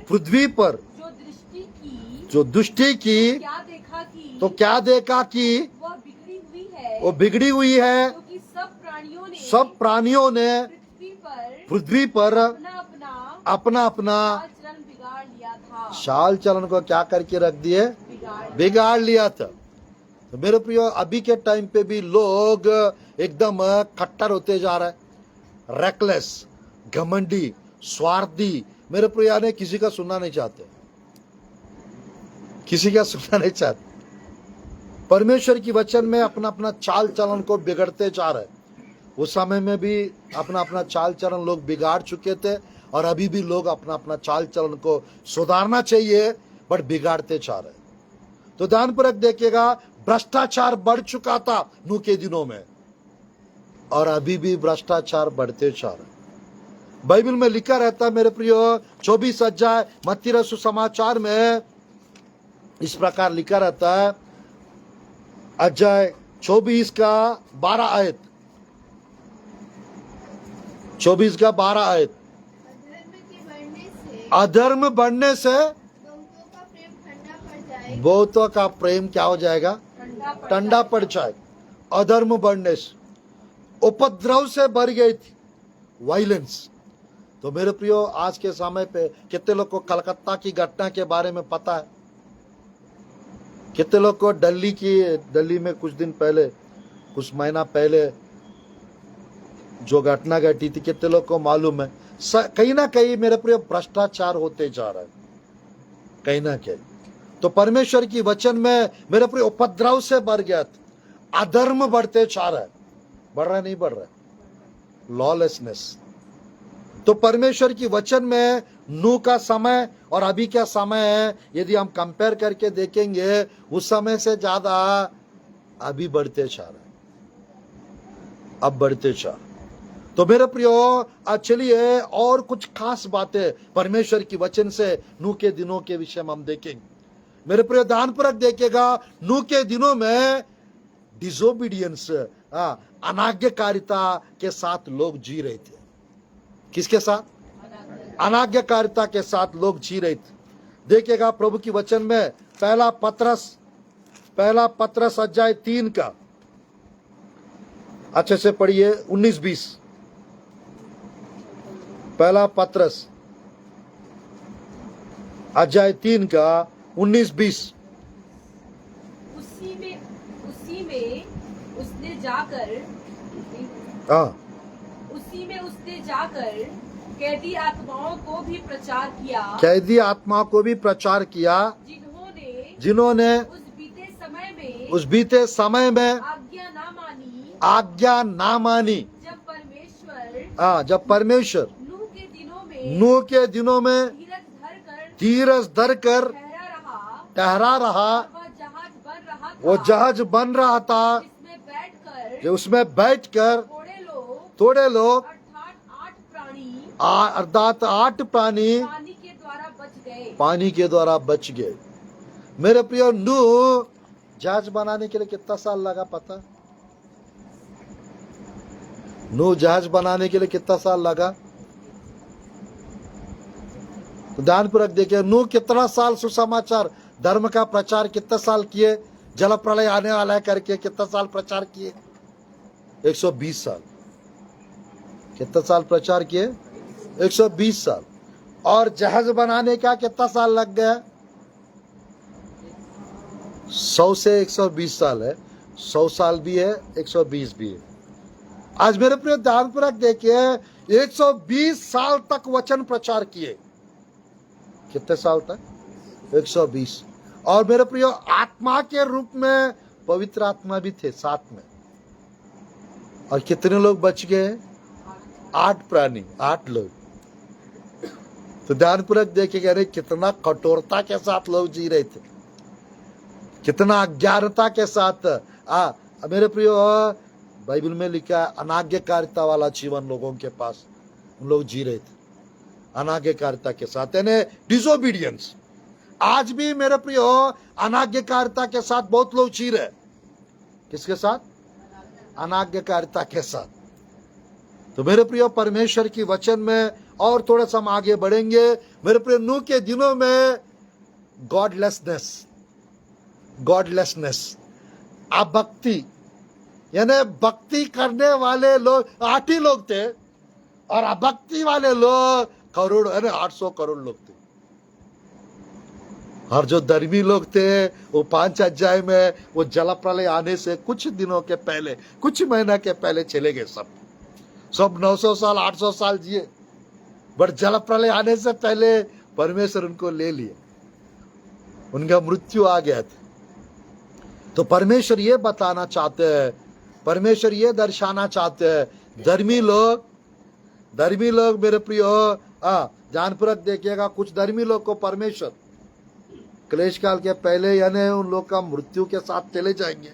पृथ्वी पर जो दृष्टि की तो क्या देखा कि वो बिगड़ी हुई है, क्योंकि सब प्राणियों ने पृथ्वी पर अपना अपना बिगाड़ लिया था। चाल चलन को क्या करके रख दिए? बिगाड़ लिया था। तो मेरे प्रियो, अभी के टाइम पे भी लोग एकदम कट्टर होते जा रहे हैं, रेकलेस, घमंडी, स्वार्थी। मेरे प्रियो ने किसी का सुनना नहीं चाहते, किसी का सुनना नहीं चाहते। परमेश्वर की वचन में अपना अपना चाल चलन को बिगड़ते जा रहे। उस समय में भी अपना अपना चाल चलन लोग बिगाड़ चुके थे, और अभी भी लोग अपना अपना चाल चलन को सुधारना चाहिए, बट बिगाड़ते जा रहे। तो ध्यानपूर्वक देखिएगा, भ्रष्टाचार बढ़ चुका था नूह के दिनों में, और अभी भी भ्रष्टाचार बढ़ते जा रहे। बाइबल में लिखा रहता है मेरे प्रियो, 24 अध्याय मत्ती रसू समाचार में इस प्रकार लिखा रहता है, अध्याय 24 का 12 आयत, 24 का 12 आयत। अधर्म बढ़ने से बहुतों का प्रेम क्या हो जाएगा? ठंडा पड़ जाएगा। अधर्म बढ़ने से, उपद्रव से बढ़ गई थी, वायलेंस। तो मेरे प्रियो, आज के समय पे कितने लोग को कलकत्ता की घटना के बारे में पता है? कितने लोग को दिल्ली में कुछ दिन पहले, कुछ महीना पहले जो घटना घटी थी, कितने लोग को मालूम है? कहीं ना कहीं मेरे प्रिय भ्रष्टाचार होते जा रहा है, कहीं ना कहीं। तो परमेश्वर की वचन में मेरे प्रिय उपद्रव से बढ़ गया, अधर्म बढ़ते जा रहा है। बढ़ रहा नहीं बढ़ रहा? लॉलेसनेस। तो परमेश्वर की वचन में नूह का समय और अभी का समय है, यदि हम कंपेयर करके देखेंगे, उस समय से ज्यादा अभी बढ़ते जा रहा है, अब बढ़ते जा। तो मेरे प्रियो, चलिए और कुछ खास बातें परमेश्वर की वचन से नूह के दिनों के विषय में हम देखेंगे। मेरे प्रियो, ध्यानपूर्वक देखिएगा, नूह के दिनों में डिसोबीडियंस, अनाज्ञाकारिता के साथ लोग जी रहे थे। किसके साथ? अनाज्ञाकारिता के साथ लोग जी रहे थे। देखिएगा प्रभु की वचन में पहला पत्रस अध्याय 3 का अच्छे से पढ़िए, 19-20। पहला पत्रस अध्याय 3 का 19-20। उसी में उसने जाकर कैदी आत्माओं को भी प्रचार किया, कैदी आत्माओं को भी प्रचार किया, जिन्होंने उस बीते समय में आज्ञा ना मानी। जब परमेश्वर नूह के दिनों में धीरज धरकर ठहरा रहा, वो जहाज बन रहा था, जो उसमें बैठकर थोड़े लोग अर्थात 8 प्राणी पानी के द्वारा बच गए। मेरे प्रिय, नूह जहाज बनाने के लिए कितना साल लगा पता? नूह जहाज बनाने के लिए कितना साल लगा? तो ध्यानपूर्वक देखिए, नूह कितना साल सुसमाचार धर्म का प्रचार कितना साल किए? जल प्रलय आने वाला है करके कितना साल प्रचार किए? 120 साल। कितना साल प्रचार किए? 120 साल। और जहाज बनाने का कितना साल लग गया? 100 से 120 साल है। 100 साल भी है, 120 भी है। आज मेरे प्रिय ध्यानपूर्वक देखिए, 120 साल तक वचन प्रचार किए। कितने साल तक? 120। और मेरे प्रिय आत्मा के रूप में पवित्र आत्मा भी थे साथ में। और कितने लोग बच गए? 8 प्राणी, 8 लोग। तो ध्यानपूर्वक देखिएगा, अरे कितना कठोरता के साथ लोग जी रहे थे, कितना अज्ञानता के साथ। मेरे प्रिय बाइबल में लिखा है, अनाज्ञाकारिता वाला जीवन लोगों के पास उन लोग जी रहे थे, अनाज्ञाकारिता के साथ, यानी डिसोबीडियंस। आज भी मेरे प्रिय अनाज्ञाकारिता के साथ बहुत लोग जी रहे। किसके साथ? अनाज्ञाकारिता के साथ। तो मेरे प्रिय परमेश्वर की वचन में और थोड़ा सा हम आगे बढ़ेंगे। मेरे प्रिय नूह के दिनों में गॉडलेसनेस, अभक्ति, यानी भक्ति करने वाले लोग 8 ही लोग थे, और अभक्ति वाले लोग करोड़, यानी 800 करोड़ लोग थे। और जो धर्मी लोग थे वो 5 अध्याय में वो जल प्रलय आने से कुछ दिनों के पहले, कुछ महीना के पहले चले गए। सब 900 साल 800 साल जिए, बट जल प्रलय आने से पहले परमेश्वर उनको ले लिए, उनका मृत्यु आ गया था। तो परमेश्वर ये बताना चाहते हैं, परमेश्वर ये दर्शाना चाहते हैं, धर्मी लोग मेरे प्रियो ध्यानपूर्वक देखिएगा, कुछ धर्मी लोग को परमेश्वर क्लेश काल के पहले यानी उन लोग का मृत्यु के साथ चले जाएंगे,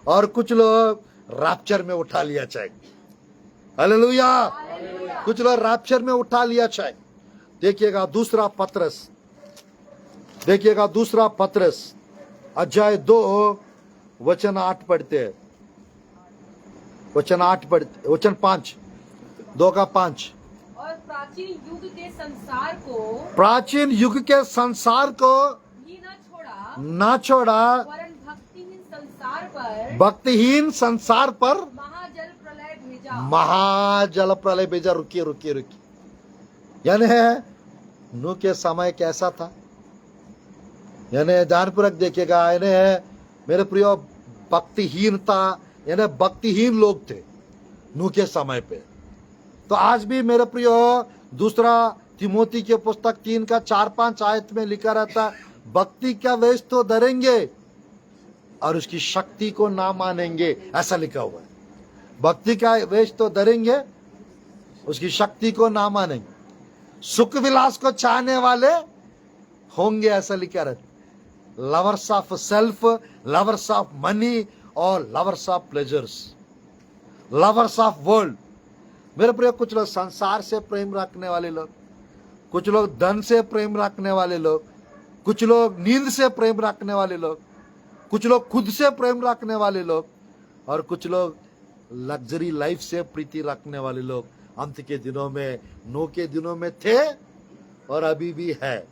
और कुछ लोग रैप्चर में उठा लिया जाएंगे। हालेलुया। कुछ लोग रैप्चर में उठा लिया जाएंगे। देखिएगा दूसरा पत्रस अध्याय 2 वचन 8 पढ़ते हैं। वचन 5, 2 का 5। और प्राचीन युग के संसार को भी न छोड़ा, वरन भक्तिहीन संसार पर महाजल प्रलय भेजा। रुकिए, यानी नूह के समय कैसा था? यानी ध्यानपूर्वक देखिएगा, यानी मेरे प्रिय भक्तिहीनता, यानी भक्तिहीन लोग थे नूह के समय पे। तो आज भी मेरे प्रिय दूसरा तिमोथी के पुस्तक 3 का 4-5 आयत में लिखा रहता है, भक्ति का वेश तो धरेंगे और उसकी शक्ति को ना मानेंगे, ऐसा लिखा हुआ है। भक्ति का वेश तो धरेंगे, उसकी शक्ति को ना मानेंगे। सुख विलास को चाहने वाले होंगे, ऐसा लिखा रहता है। Lovers of self, lovers of money और lovers of pleasures, lovers of world. मेरे प्रिय कुछ लोग संसार से प्रेम रखने वाले लोग, कुछ लोग धन से प्रेम रखने वाले लोग, कुछ लोग नींद से प्रेम रखने वाले लोग, कुछ लोग खुद से प्रेम रखने वाले लोग, और कुछ लोग लग्जरी लाइफ से प्रीति रखने वाले लोग अंत के दिनों में, नूह के दिनों में थे और अभी भी है।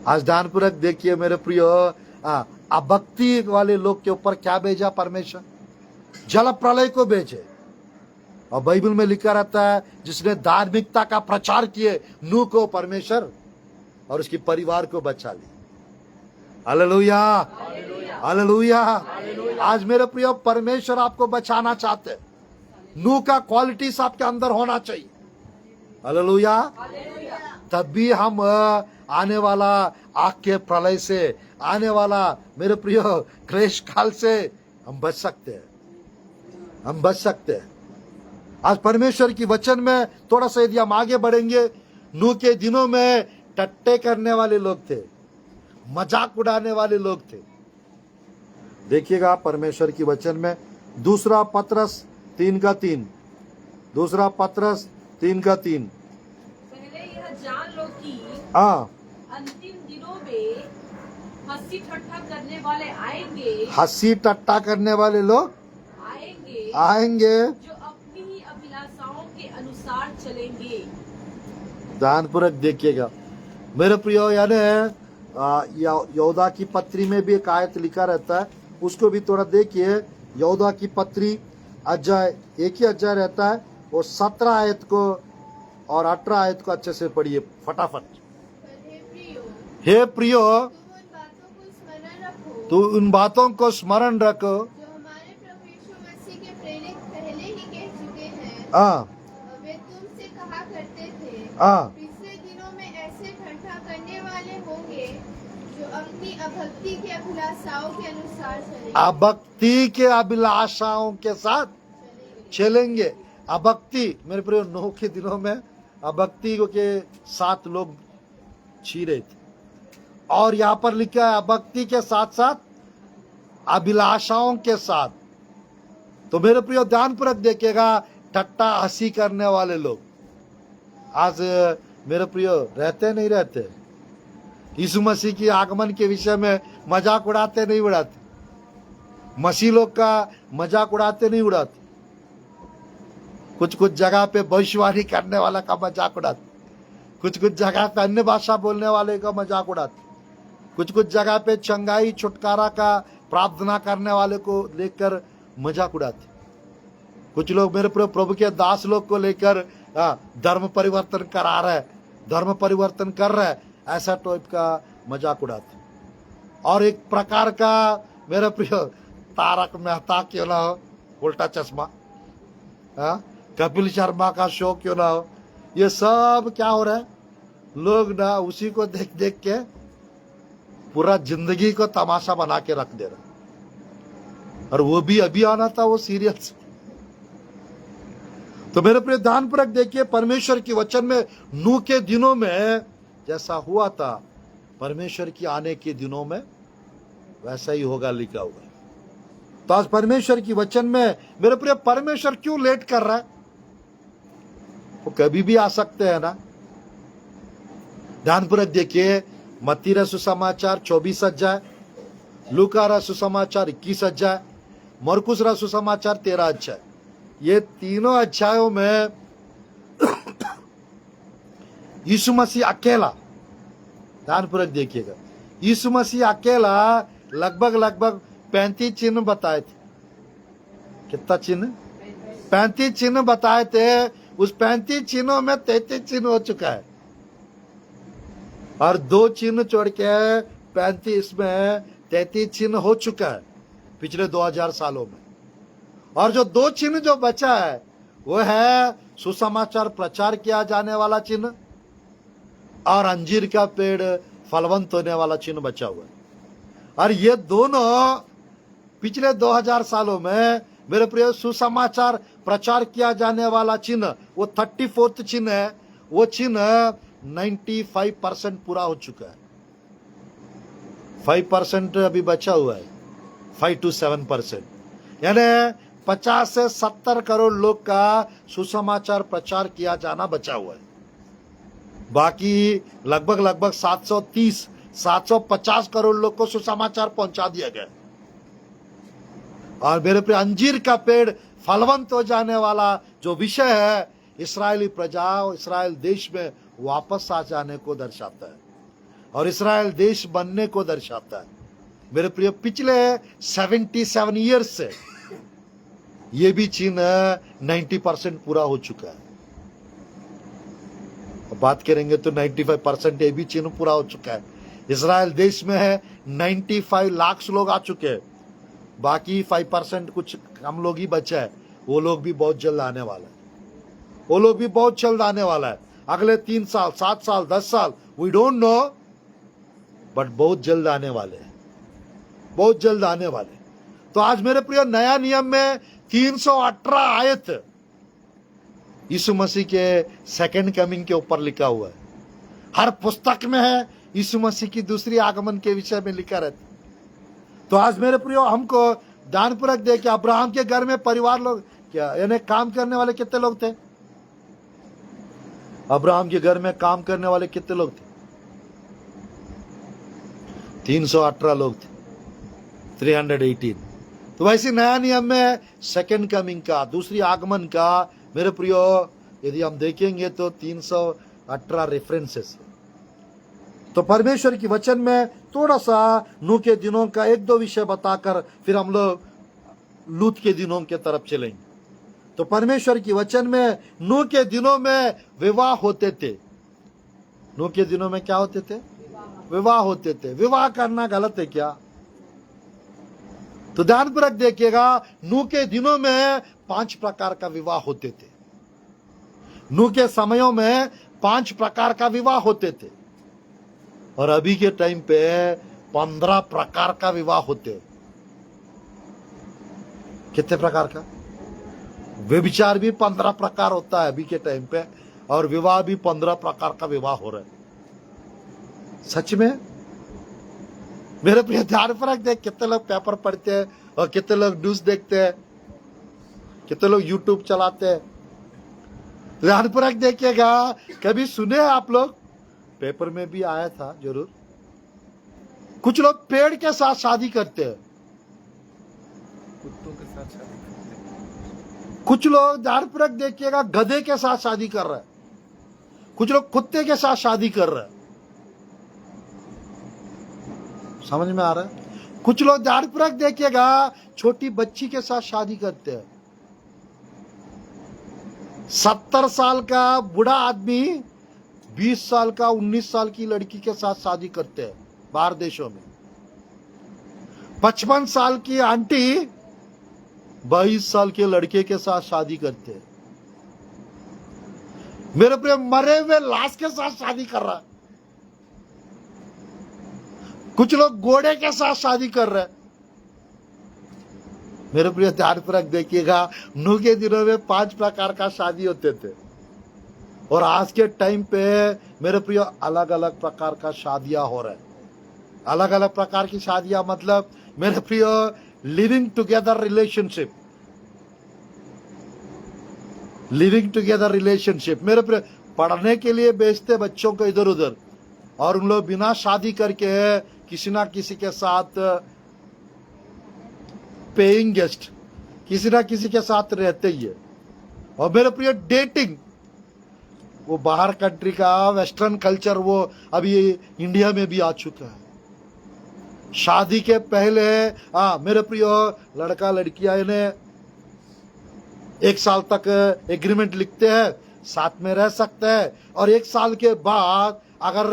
आज ध्यानपूर्वक देखिए मेरे प्रियो, अभक्ति वाले लोग के ऊपर क्या भेजा परमेश्वर? जल प्रलय को भेजे। और बाइबल में लिखा रहता है, जिसने धार्मिकता का प्रचार किए, नूह को परमेश्वर और उसके परिवार को बचा लिया। Hallelujah, hallelujah. आज मेरे प्रिय परमेश्वर आपको बचाना चाहते हैं। नूह का क्वालिटीज आपके अंदर होना चाहिए। हालेलुया। तब भी हम आने वाला आग के प्रलय से, आने वाला मेरे प्रिय क्लेश काल से हम बच सकते हैं। आज परमेश्वर की वचन में थोड़ा सा यदि हम आगे बढ़ेंगे, नूह के दिनों में टट्टे करने वाले लोग थे, मजाक उड़ाने वाले लोग थे। देखिएगा परमेश्वर की वचन में दूसरा पत्रस 3 का 3, दूसरा पत्रस 3 का 3। पहले यह जान लो कि हाँ, अंतिम दिनों में हंसी ठट्ठा करने वाले आएंगे हंसी टट्टा करने वाले लोग आएंगे आएंगे, जो अपनी ही अभिलाषाओं के अनुसार चलेंगे। ध्यानपूर्वक देखिएगा मेरे प्रियो। यानी यहूदा की पत्री में भी एक आयत लिखा रहता है, उसको भी थोड़ा देखिए। यहूदा की पत्री अध्याय, एक ही अध्याय रहता है, वो 17 आयत को और 18 आयत को अच्छे से पढ़िए फटाफट। हे प्रियो, हे प्रियो, तुम उन बातों तू उन बातों को स्मरण रखो को स्मरण रखो जो हमारे प्रभु यीशु मसीह के प्रेरित पहले ही कह चुके हैं। हाँ वे तुमसे कहा करते थे, हाँ पिछले दिनों में ऐसे ठट्ठा करने वाले होंगे जो अपनी अभक्ति के अभिलाषाओं के अनुसार चलेंगे। अभक्ति के अभिलाषाओं के साथ चलेंगे। अभक्ति मेरे प्रियो, नूह के दिनों में अभक्ति के साथ लोग जी रहे थे, और यहाँ पर लिखा है अभक्ति के साथ साथ अभिलाषाओं के साथ। तो मेरे प्रियो ध्यानपूर्वक देखिएगा, ठट्टा हंसी करने वाले लोग आज मेरे प्रियो रहते नहीं रहते। यीशु मसीह की आगमन के विषय में मजाक उड़ाते नहीं उड़ाते, मसीह लोग का मजाक उड़ाते नहीं उड़ाते। कुछ कुछ जगह पे भविष्यवाणी करने वाला का मजाक उड़ाते, कुछ कुछ जगह पे अन्य भाषा बोलने वाले का मजाक उड़ाते, कुछ कुछ जगह पे चंगाई छुटकारा का प्रार्थना करने वाले को लेकर मजाक उड़ाते। कुछ लोग मेरे प्रभु के दास लोग को लेकर धर्म परिवर्तन करा रहे, धर्म परिवर्तन कर रहे, ऐसा टाइप का मजाक उड़ाते। और एक प्रकार का मेरे प्रिय तारक मेहता क्यों ना हो, उल्टा चश्मा, कपिल शर्मा का शो क्यों ना हो, ये सब क्या हो रहा है, लोग ना उसी को देख देख के पूरा जिंदगी को तमाशा बना के रख दे रहे। और वो भी अभी आना था वो सीरियल्स। तो मेरे प्रिय ध्यानपूर्वक देखिए, परमेश्वर की वचन में नूह के दिनों में जैसा हुआ था, परमेश्वर की आने के दिनों में वैसा ही होगा लिखा हुआ है। तो आज परमेश्वर की वचन में मेरे प्रिय, परमेश्वर क्यों लेट कर रहा है? वो कभी भी आ सकते हैं ना। ध्यानपूर्वक देखिए, मत्ती रसु समाचार 24 अध्याय, लूका रसु समाचार 21 अध्याय, मरकुस रसु समाचार 13 अध्याय, ये तीनों अध्यायों में यीशु मसीह अकेला, ध्यानपूर्वक देखिएगा, यीशु मसीह अकेला लगभग 35 चिन्ह बताए थे। कितना चिन्ह? 35 चिन्ह बताए थे। उस 35 चिन्हों में 33 चिन्ह हो चुका है, और 2 चिन्ह छोड़ के 35 में 33 चिन्ह हो चुका है पिछले 2000 सालों में। और जो 2 चिन्ह जो बचा है वो है सुसमाचार प्रचार किया जाने वाला चिन्ह और अंजीर का पेड़ फलवंत होने वाला चिन्ह बचा हुआ है। और ये दोनों पिछले 2000 सालों में मेरे प्रिय, सुसमाचार प्रचार किया जाने वाला चिन्ह वो 34th चिन्ह है। वो चिन्ह 95% पूरा हो चुका है, 5% अभी बचा हुआ है, 5 to 7%, यानी 50 से 70 करोड़ लोग का सुसमाचार प्रचार किया जाना बचा हुआ है। बाकी लगभग 750 करोड़ लोग को सुसमाचार पहुंचा दिया गया। और मेरे प्रिय, अंजीर का पेड़ फलवंत हो जाने वाला जो विषय है, इस्राएली प्रजा, इस्राएल देश में वापस आ जाने को दर्शाता है और इस्राएल देश बनने को दर्शाता है। मेरे प्रिय, पिछले 77 ईयर्स से ये भी चिन्ह 90% पूरा हो चुका है। बात करेंगे तो 95% ये भी चिन्ह पूरा हो चुका है। इस्राएल देश में है 95 लाख लोग आ चुके हैं, बाकी 5% कुछ कम लोग ही बचे हैं। वो लोग भी बहुत जल्द आने वाला है, वो लोग भी बहुत जल्द आने वाला है। अगले 3 साल, 7 साल, 10 साल, वी डोंट नो, बट बहुत जल्द आने वाले हैं, बहुत जल्द आने वाले। तो आज मेरे प्रिय, नया नियम में 318 आयत यीशु मसीह के सेकंड कमिंग के ऊपर लिखा हुआ है। हर पुस्तक में है यीशु मसीह की दूसरी आगमन के विषय में लिखा रहता है। तो आज मेरे प्रियो, हमको ध्यानपूर्वक देखिए, अब्राहम के घर में परिवार लोग क्या, यानी काम करने वाले कितने लोग थे? अब्राहम के घर में काम करने वाले कितने लोग थे? 318 लोग थे, 318। तो वैसे नया नियम में सेकंड कमिंग का, दूसरी आगमन का, मेरे प्रियो यदि हम देखेंगे तो 318 रेफरेंसेस। तो परमेश्वर की वचन में थोड़ा सा नूह के दिनों का एक दो विषय बताकर फिर हम लोग लूत के दिनों के तरफ चलेंगे। तो परमेश्वर की वचन में नूह के दिनों में विवाह होते थे। नूह के दिनों में क्या होते थे? विवाह होते थे। विवाह करना गलत है क्या? तो ध्यानपूर्वक देखिएगा, नूह के दिनों में 5 प्रकार का विवाह होते थे। नूह के समयों में 5 प्रकार का विवाह होते थे, और अभी के टाइम पे 15 प्रकार का विवाह होते हैं। कितने प्रकार का? व्यभिचार भी 15 प्रकार होता है अभी के टाइम पे, और विवाह भी 15 प्रकार का विवाह हो रहा है। सच में मेरे प्रिय ध्यानपूर्वक देख, कितने लोग पेपर पढ़ते हैं और कितने लोग न्यूज देखते हैं, कितने लोग यूट्यूब चलाते हैं। ध्यानपूर्वक देखिएगा, कभी सुने आप लोग, पेपर में भी आया था जरूर, कुछ लोग पेड़ के साथ शादी करते हैं, कुत्तों के साथ शादी करते हैं। कुछ लोग ध्यानपूर्वक देखिएगा गधे के साथ शादी कर रहे हैं, कुछ लोग कुत्ते के साथ शादी कर रहे हैं। समझ में आ रहा है? कुछ लोग ध्यानपूर्वक देखिएगा छोटी बच्ची के साथ शादी करते हैं। 70 साल का बूढ़ा आदमी 20 साल का 19 साल की लड़की के साथ शादी करते हैं बाहर देशों में। 55 साल की आंटी 22 साल के लड़के के साथ शादी करते हैं। मेरे प्रिय, मरे हुए लाश के साथ शादी कर रहा है। कुछ लोग घोड़े के साथ शादी कर रहे हैं। मेरे प्रिय ध्यानपूर्वक देखिएगा, नूह के दिनों में 5 प्रकार का शादी होते थे, और आज के टाइम पे मेरे प्रिय अलग अलग प्रकार का शादियां हो रहा है। अलग अलग प्रकार की शादियां मतलब मेरे प्रिय living together relationship, living together relationship. मेरे प्रिय पढ़ने के लिए भेजते बच्चों को इधर उधर, और उन लोग बिना शादी करके किसी ना किसी के साथ पेइंग गेस्ट, किसी ना किसी के साथ रहते ही है। और मेरे प्रिय डेटिंग, वो बाहर कंट्री का वेस्टर्न कल्चर वो अभी इंडिया में भी आ चुका है। शादी के पहले मेरे प्रिय लड़का लड़कियां इन्हें 1 साल तक एग्रीमेंट लिखते हैं, साथ में रह सकते हैं, और 1 साल के बाद अगर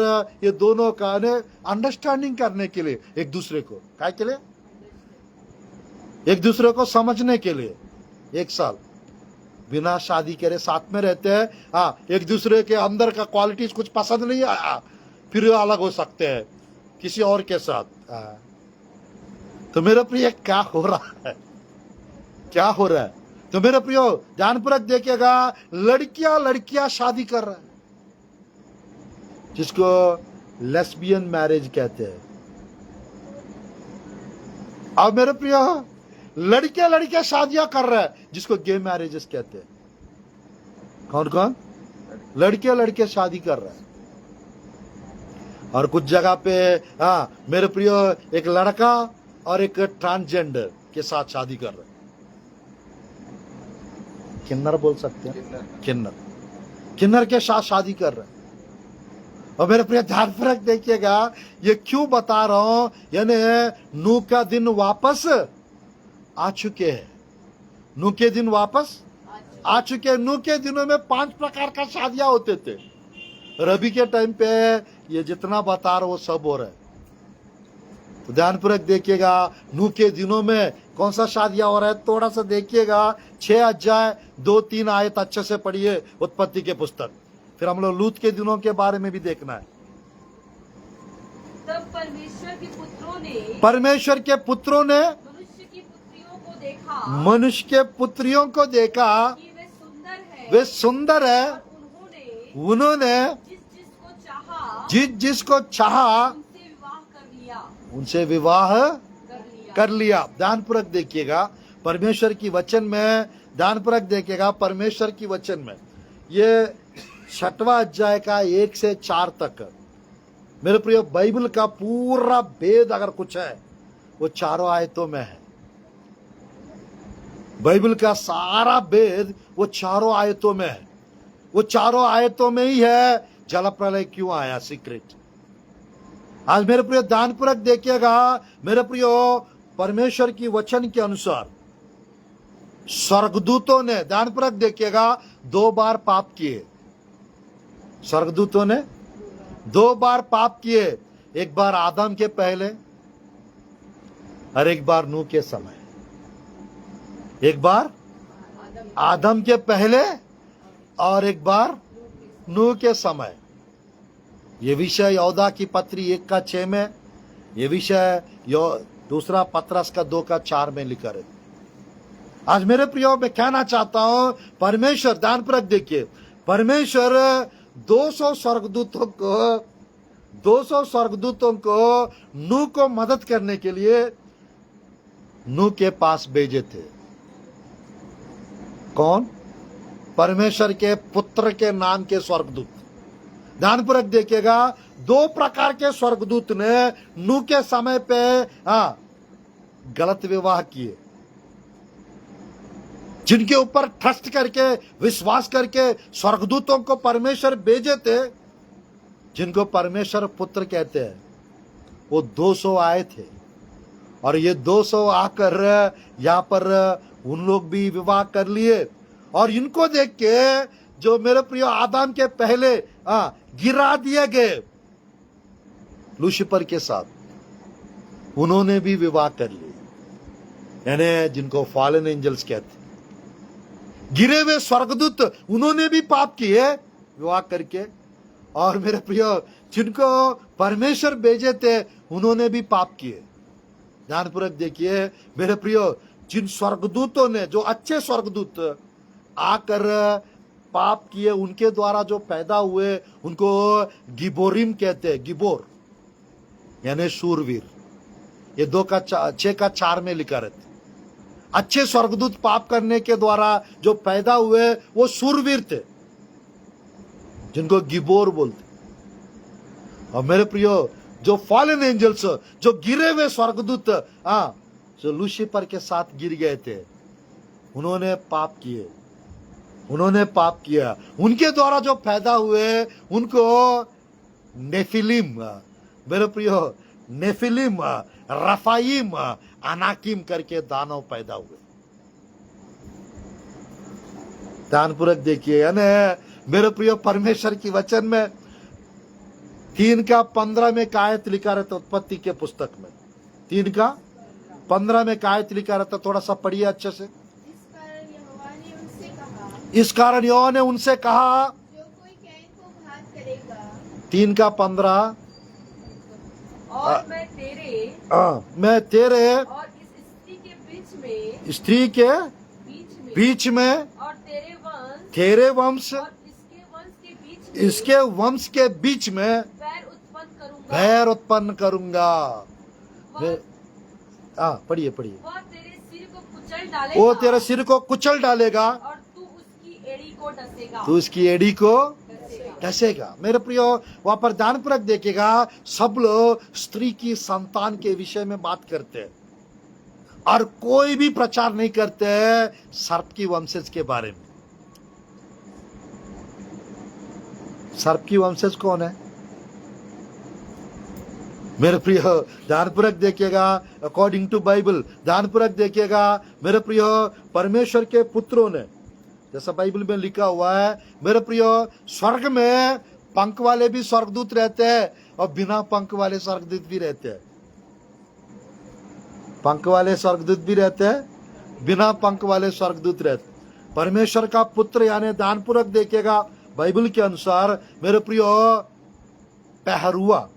ये दोनों का अंडरस्टैंडिंग करने के लिए एक दूसरे को, क्या के लिए? एक दूसरे को समझने के लिए 1 साल बिना शादी करे साथ में रहते हैं। एक दूसरे के अंदर का क्वालिटीज कुछ पसंद नहीं आया, फिर अलग हो सकते हैं किसी और के साथ। तो मेरे प्रिय क्या हो रहा है? क्या हो रहा है? तो मेरे प्रियो ध्यानपूर्वक देखिएगा, लड़कियां शादी कर रहा है, जिसको लेस्बियन मैरिज कहते हैं। अब मेरे प्रियो लड़के शादियां कर रहे हैं, जिसको गे मैरिजेस कहते हैं। कौन कौन? लड़के शादी कर रहे हैं। और कुछ जगह पे मेरे प्रियो एक लड़का और एक ट्रांसजेंडर के साथ शादी कर रहे हैं। किन्नर बोल सकते हैं, किन्नर के साथ शादी कर रहे हैं। और मेरे प्रिय ध्यानपूर्वक देखिएगा, ये क्यों बता रहा हूं, यानी नूह का दिन वापस आ चुके हैं। नूह के दिन वापस आ चुके हैं। नूह के दिनों में 5 प्रकार का शादियां होते थे, और अभी के टाइम पे ये जितना बता रहा वो सब हो रहा है। तो ध्यानपूर्वक देखिएगा, नूह के दिनों में कौन सा शादियां हो रहा है, थोड़ा सा देखिएगा। 6 अध्याय 2-3 आयत अच्छे से पढ़िए उत्पत्ति के पुस्तक। फिर हम लोग लूत के दिनों के बारे में भी देखना है। तब परमेश्वर के पुत्रों ने मनुष्य के पुत्रियों को देखा कि वे सुंदर है, उन्होंने जिसको चाहा उनसे विवाह कर लिया। ध्यानपूर्वक देखिएगा, परमेश्वर की वचन में, ध्यानपूर्वक देखिएगा, परमेश्वर की वचन में ये 6वां अध्याय का 1 से 4 तक मेरे प्रिय बाइबल का पूरा भेद अगर कुछ है वो चारों आयतों में है। बाइबल का सारा भेद वो चारों आयतों में है। वो चारों आयतों में ही है जल प्रलय क्यों आया, सीक्रेट। आज मेरे प्रिय ध्यानपूर्वक देखिएगा, मेरे प्रिय परमेश्वर की वचन के अनुसार स्वर्गदूतों ने, ध्यानपूर्वक देखिएगा, 2 बार पाप किए। स्वर्गदूतों ने 2 बार पाप किए, एक बार आदम के पहले और एक बार नूह के समय। एक बार आदम के पहले और एक बार नूह के समय। ये विषय यहूदा की पत्री 1:6 में, ये विषय दूसरा पत्रस का 2:4 में लिखा है। आज मेरे प्रियो मैं कहना चाहता हूं, परमेश्वर, ध्यानपूर्वक देखिए, परमेश्वर 200 स्वर्गदूतों को नूह को मदद करने के लिए नूह के पास भेजे थे। कौन? परमेश्वर के पुत्र के नाम के स्वर्गदूत। ध्यानपूर्वक देखिएगा, 2 प्रकार के स्वर्गदूत ने नूह के समय पे गलत विवाह किए। जिनके ऊपर ट्रस्ट करके, विश्वास करके स्वर्गदूतों को परमेश्वर भेजे थे, जिनको परमेश्वर पुत्र कहते हैं, वो 200 आए थे। और ये 200 आकर यहां पर उन लोग भी विवाह कर लिए। और इनको देख के जो मेरे प्रिय आदम के पहले गिरा दिए गए लूसीफर के साथ, उन्होंने भी विवाह कर लिए, यानी जिनको फॉलन एंजल्स कहते। गिरे हुए स्वर्गदूत, उन्होंने भी पाप किए विवाह करके। और मेरे प्रिय जिनको परमेश्वर भेजे थे, उन्होंने भी पाप किए। ध्यानपूर्वक देखिए मेरे प्रिय, जिन स्वर्गदूतों ने, जो अच्छे स्वर्गदूत आकर पाप किए, उनके द्वारा जो पैदा हुए, उनको गिबोरिम कहते हैं। गिबोर यानी शूरवीर। ये 2:6 में लिखा रहता है। अच्छे स्वर्गदूत पाप करने के द्वारा जो पैदा हुए वो शूरवीर थे, जिनको गिबोर बोलते। और मेरे प्रियो, जो फॉलन एंजल्स, जो गिरे हुए स्वर्गदूत, जो लूसीफर के साथ गिर गए थे, उन्होंने पाप किए, उन्होंने पाप किया। उनके द्वारा जो पैदा हुए उनको नेफिलिम, मेरे प्रियो, नेफिलिम, रफाइम, अनाकिम करके दानव पैदा हुए। ध्यानपूर्वक देखिए, यानी मेरे प्रियो परमेश्वर की वचन में 3:15 में आयत लिखा रहता, उत्पत्ति के पुस्तक में 3:15 में आयत लिखा रहता। थोड़ा सा पढ़िए अच्छे से। इस कारण यहोवा ने उनसे कहा, जो कोई कैन को घात करेगा। 3:15, और मैं तेरे और इस स्त्री के बीच में और तेरे वंश और इसके वंश के बीच में बैर उत्पन्न करूंगा। पढ़िए पढ़िए। वह तेरे सिर को कुचल डालेगा, वो तेरे सिर को कुचल डालेगा और तू उसकी एड़ी को डसेगा। तू उसकी एड़ी को डसेगा। मेरे प्रियो, वहां पर ध्यानपूर्वक देखिएगा, सब लोग स्त्री की संतान के विषय में बात करते हैं और कोई भी प्रचार नहीं करते सर्प की वंशज के बारे में। सर्प की वंशज कौन है? मेरे प्रिय, ध्यानपूर्वक देखिएगा, अकॉर्डिंग टू बाइबल, ध्यानपूर्वक देखिएगा मेरे प्रिय, परमेश्वर के पुत्रों ने, जैसा बाइबल में लिखा हुआ है, मेरे प्रिय, स्वर्ग में पंख वाले भी स्वर्गदूत रहते हैं और बिना पंख वाले स्वर्गदूत भी रहते हैं। पंख वाले स्वर्गदूत भी रहते हैं, बिना पंख वाले स्वर्गदूत रहते। परमेश्वर का पुत्र यानी, ध्यानपूर्वक देखिएगा, बाइबल के अनुसार मेरे प्रियो, पहरुआ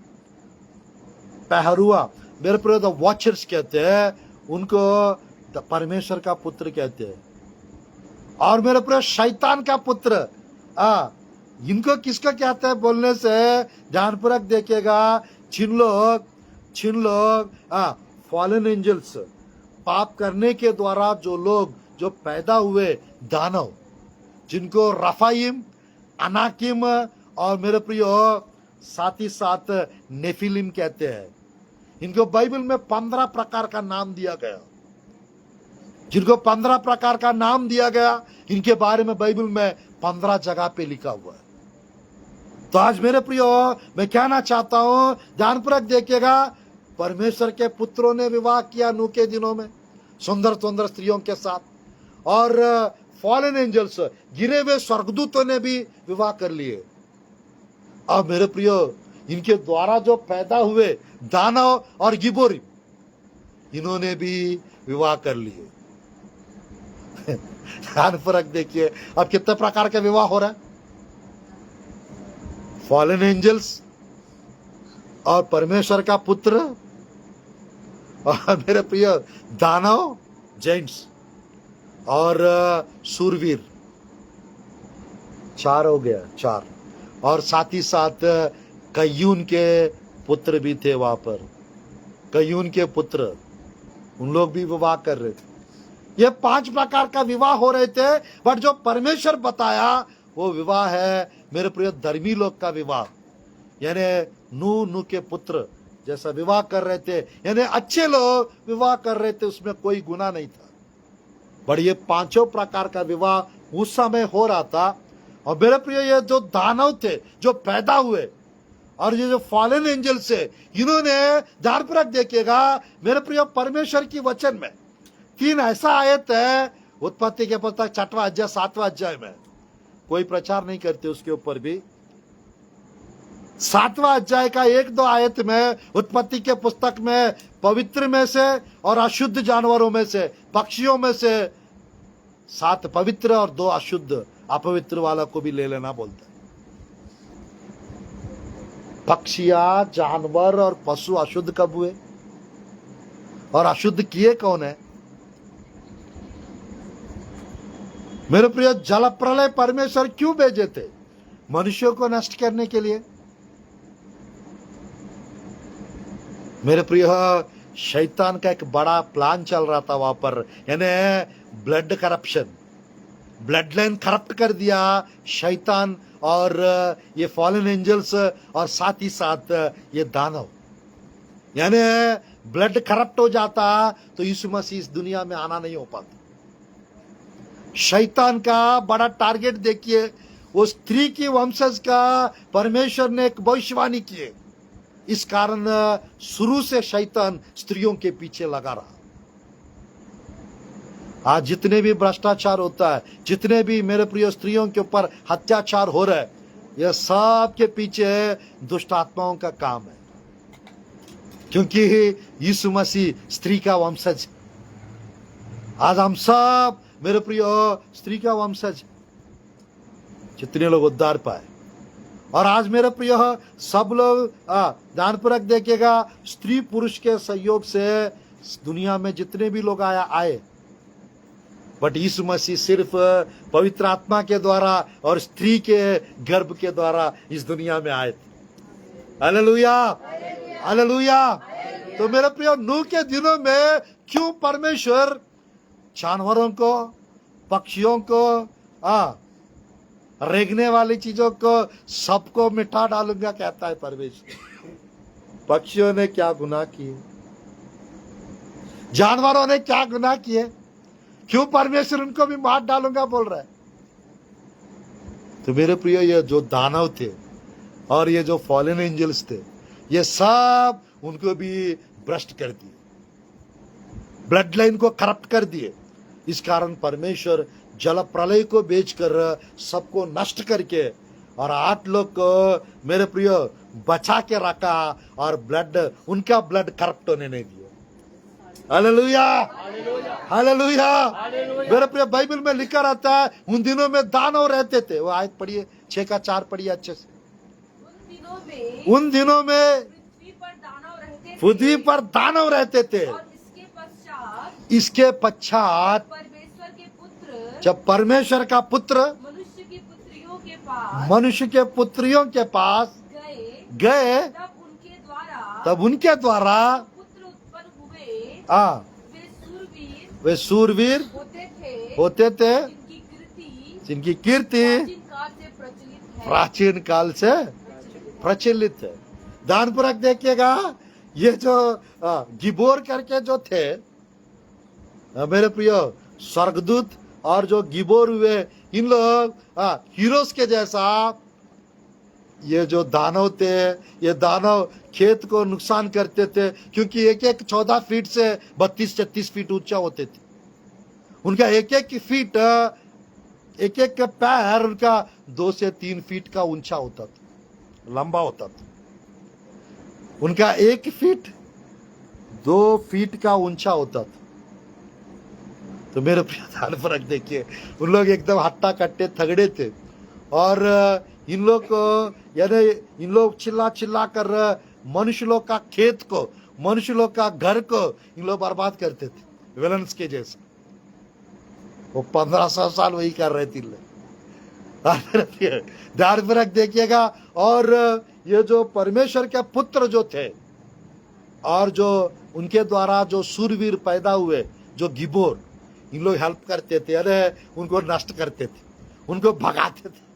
मेरे प्रियो, द वॉचर्स कहते हैं उनको, परमेश्वर का पुत्र कहते हैं। और मेरे प्रियो, शैतान का पुत्र, इनको किसका कहते हैं बोलने से ध्यानपूर्वक देखिएगा, जिन लोग फॉलन एंजल्स, पाप करने के द्वारा जो लोग जो पैदा हुए दानव, जिनको रफाइम, अनाकिम और मेरे प्रियो साथ ही साथ नेफिलिम कहते हैं। इनको बाइबल में 15 प्रकार का नाम दिया गया। जिनको 15 प्रकार का नाम दिया गया, इनके बारे में बाइबल में 15 जगह पे लिखा हुआ है। तो आज मेरे प्रियो, मैं कहना चाहता हूं, ध्यानपूर्वक देखिएगा। परमेश्वर के पुत्रों ने विवाह किया नूह के दिनों में सुंदर सुंदर स्त्रियों के साथ, और फॉलन एंजल्स, गिरे हुए स्वर्गदूतों ने भी विवाह कर लिए। अब मेरे प्रियो, इनके द्वारा जो पैदा हुए दानव और गिबोरी, इन्होंने भी विवाह कर लिए। ध्यानपूर्वक देखिए, अब कितने प्रकार के विवाह हो रहा है। फॉलन एंजल्स और परमेश्वर का पुत्र, और मेरे प्रिय दानव, जेंट्स और सूरवीर, 4 हो गया, 4। और साथ ही साथ कय्यून के पुत्र भी थे वहां पर। कय्यून के पुत्र, उन लोग भी विवाह कर रहे थे। ये 5 प्रकार का विवाह हो रहे थे, बट जो परमेश्वर बताया वो विवाह है मेरे प्रिय धर्मी लोग का विवाह। यानी नूह के पुत्र जैसा विवाह कर रहे थे, यानी अच्छे लोग विवाह कर रहे थे, उसमें कोई गुनाह नहीं था। बट ये 5 प्रकार का विवाह उस समय हो रहा था। और मेरे प्रिय, ये जो दानव थे जो पैदा हुए, और ये जो फॉलन एंजल्स है, इन्होंने, ध्यानपूर्वक देखिएगा मेरे प्रिय, परमेश्वर की वचन में 3 ऐसा आयत है, उत्पत्ति के पुस्तक 6वां अध्याय 7वां अध्याय में, कोई प्रचार नहीं करते उसके ऊपर भी। 7वां अध्याय का 1-2 आयत में, उत्पत्ति के पुस्तक में, पवित्र में से और अशुद्ध जानवरों में से, पक्षियों में से 7 पवित्र और 2 अशुद्ध, अपवित्र वाला को भी ले लेना बोलता है। पक्षियां, जानवर और पशु अशुद्ध कब हुए, और अशुद्ध किए कौन है? मेरे प्रिय, जल प्रलय परमेश्वर क्यों भेजे थे? मनुष्यों को नष्ट करने के लिए। मेरे प्रिय, शैतान का एक बड़ा प्लान चल रहा था वहां पर, यानी blood corruption, blood line corrupt कर दिया शैतान और ये फॉलन एंजल्स, और साथ ही साथ ये दानव। यानी ब्लड करप्ट हो जाता तो यीशु मसीह इस दुनिया में आना नहीं हो पाता। शैतान का बड़ा टारगेट देखिए, वो स्त्री की वंशज का परमेश्वर ने एक भविष्यवाणी की है। इस कारण शुरू से शैतान स्त्रियों के पीछे लगा रहा। आज जितने भी भ्रष्टाचार होता है, जितने भी मेरे प्रिय स्त्रियों के ऊपर अत्याचार हो रहा है, यह सब के पीछे दुष्ट आत्माओं का काम है। क्योंकि यीशु मसीह स्त्री का वंशज। आज हम सब मेरे प्रिय स्त्री का वंशज, जितने लोग उद्धार पाए। और आज मेरे प्रिय सब लोग ध्यानपूर्वक देखिएगा, स्त्री पुरुष के सहयोग से दुनिया में जितने भी लोग आए, बट यीशु मसीह सिर्फ पवित्र आत्मा के द्वारा और स्त्री के गर्भ के द्वारा इस दुनिया में आए थे। Hallelujah, hallelujah. तो मेरे प्रिय, नूह के दिनों में क्यों परमेश्वर जानवरों को, पक्षियों को, रेंगने वाली चीजों को, सबको मिटा डालूंगा कहता है परमेश्वर? पक्षियों ने क्या गुनाह किए? जानवरों ने क्या गुनाह किए? क्यों परमेश्वर उनको भी मार डालूंगा बोल रहा है? तो मेरे प्रिय, ये जो दानव थे और ये जो फॉलन एंजल्स थे, ये सब उनको भी भ्रष्ट कर दिए, ब्लड लाइन को करप्ट कर दिए। इस कारण परमेश्वर जल प्रलय को बेचकर सबको नष्ट करके और 8 लोग को मेरे प्रिय बचा के रखा, और उनका ब्लड करप्ट होने नहीं दिया। Hallelujah, hallelujah. मेरे प्रिय, बाइबल में लिखा रहता है उन दिनों में दानव रहते थे। वो आयत पढ़िए, 6 का 4 पढ़िए अच्छे से। उन दिनों में पृथ्वी पर दानव रहते थे। और इसके पश्चात जब परमेश्वर का पुत्र मनुष्य के पुत्रियों के पास गए, तब उनके द्वारा पुत्र उत्पन्न हुए, वे सूरवीर होते थे, जिनकी कीर्ति प्राचीन काल से प्रचलित है। प्राचीन काल से प्रचलित है। ध्यानपूर्वक देखिएगा, ये जो गिबोर करके जो थे, मेरे प्रिय स्वर्गदूत और जो गिबोर हुए, इन लोग हीरोज के जैसा, ये जो दानव थे, ये दानव खेत को नुकसान करते थे, क्योंकि एक एक 14 फीट से 32-36 फीट ऊंचा होते थे। उनका एक एक फीट, एक एक पैर उनका 2 से 3 फीट का ऊंचा होता था, लंबा होता था। उनका 1 फीट 2 फीट का ऊंचा होता था। तो मेरे प्रिय ध्यान पर रख देखिए, उन लोग एकदम हट्टा कट्टे तगड़े थे, और इन लोग को, यानी इन लोग चिल्ला चिल्ला कर मनुष्य लोग का खेत को, मनुष्य लोग का घर को इन लोग बर्बाद करते थे, विलन्स के जैसे। वो 1500 साल वही कर रहे थे। ध्यान पर रख देखिएगा। और ये जो परमेश्वर के पुत्र जो थे, और जो उनके द्वारा जो सूरवीर पैदा हुए, जो गिबोर, इन लोग हेल्प करते थे, अरे उनको नष्ट करते थे, उनको भगाते थे।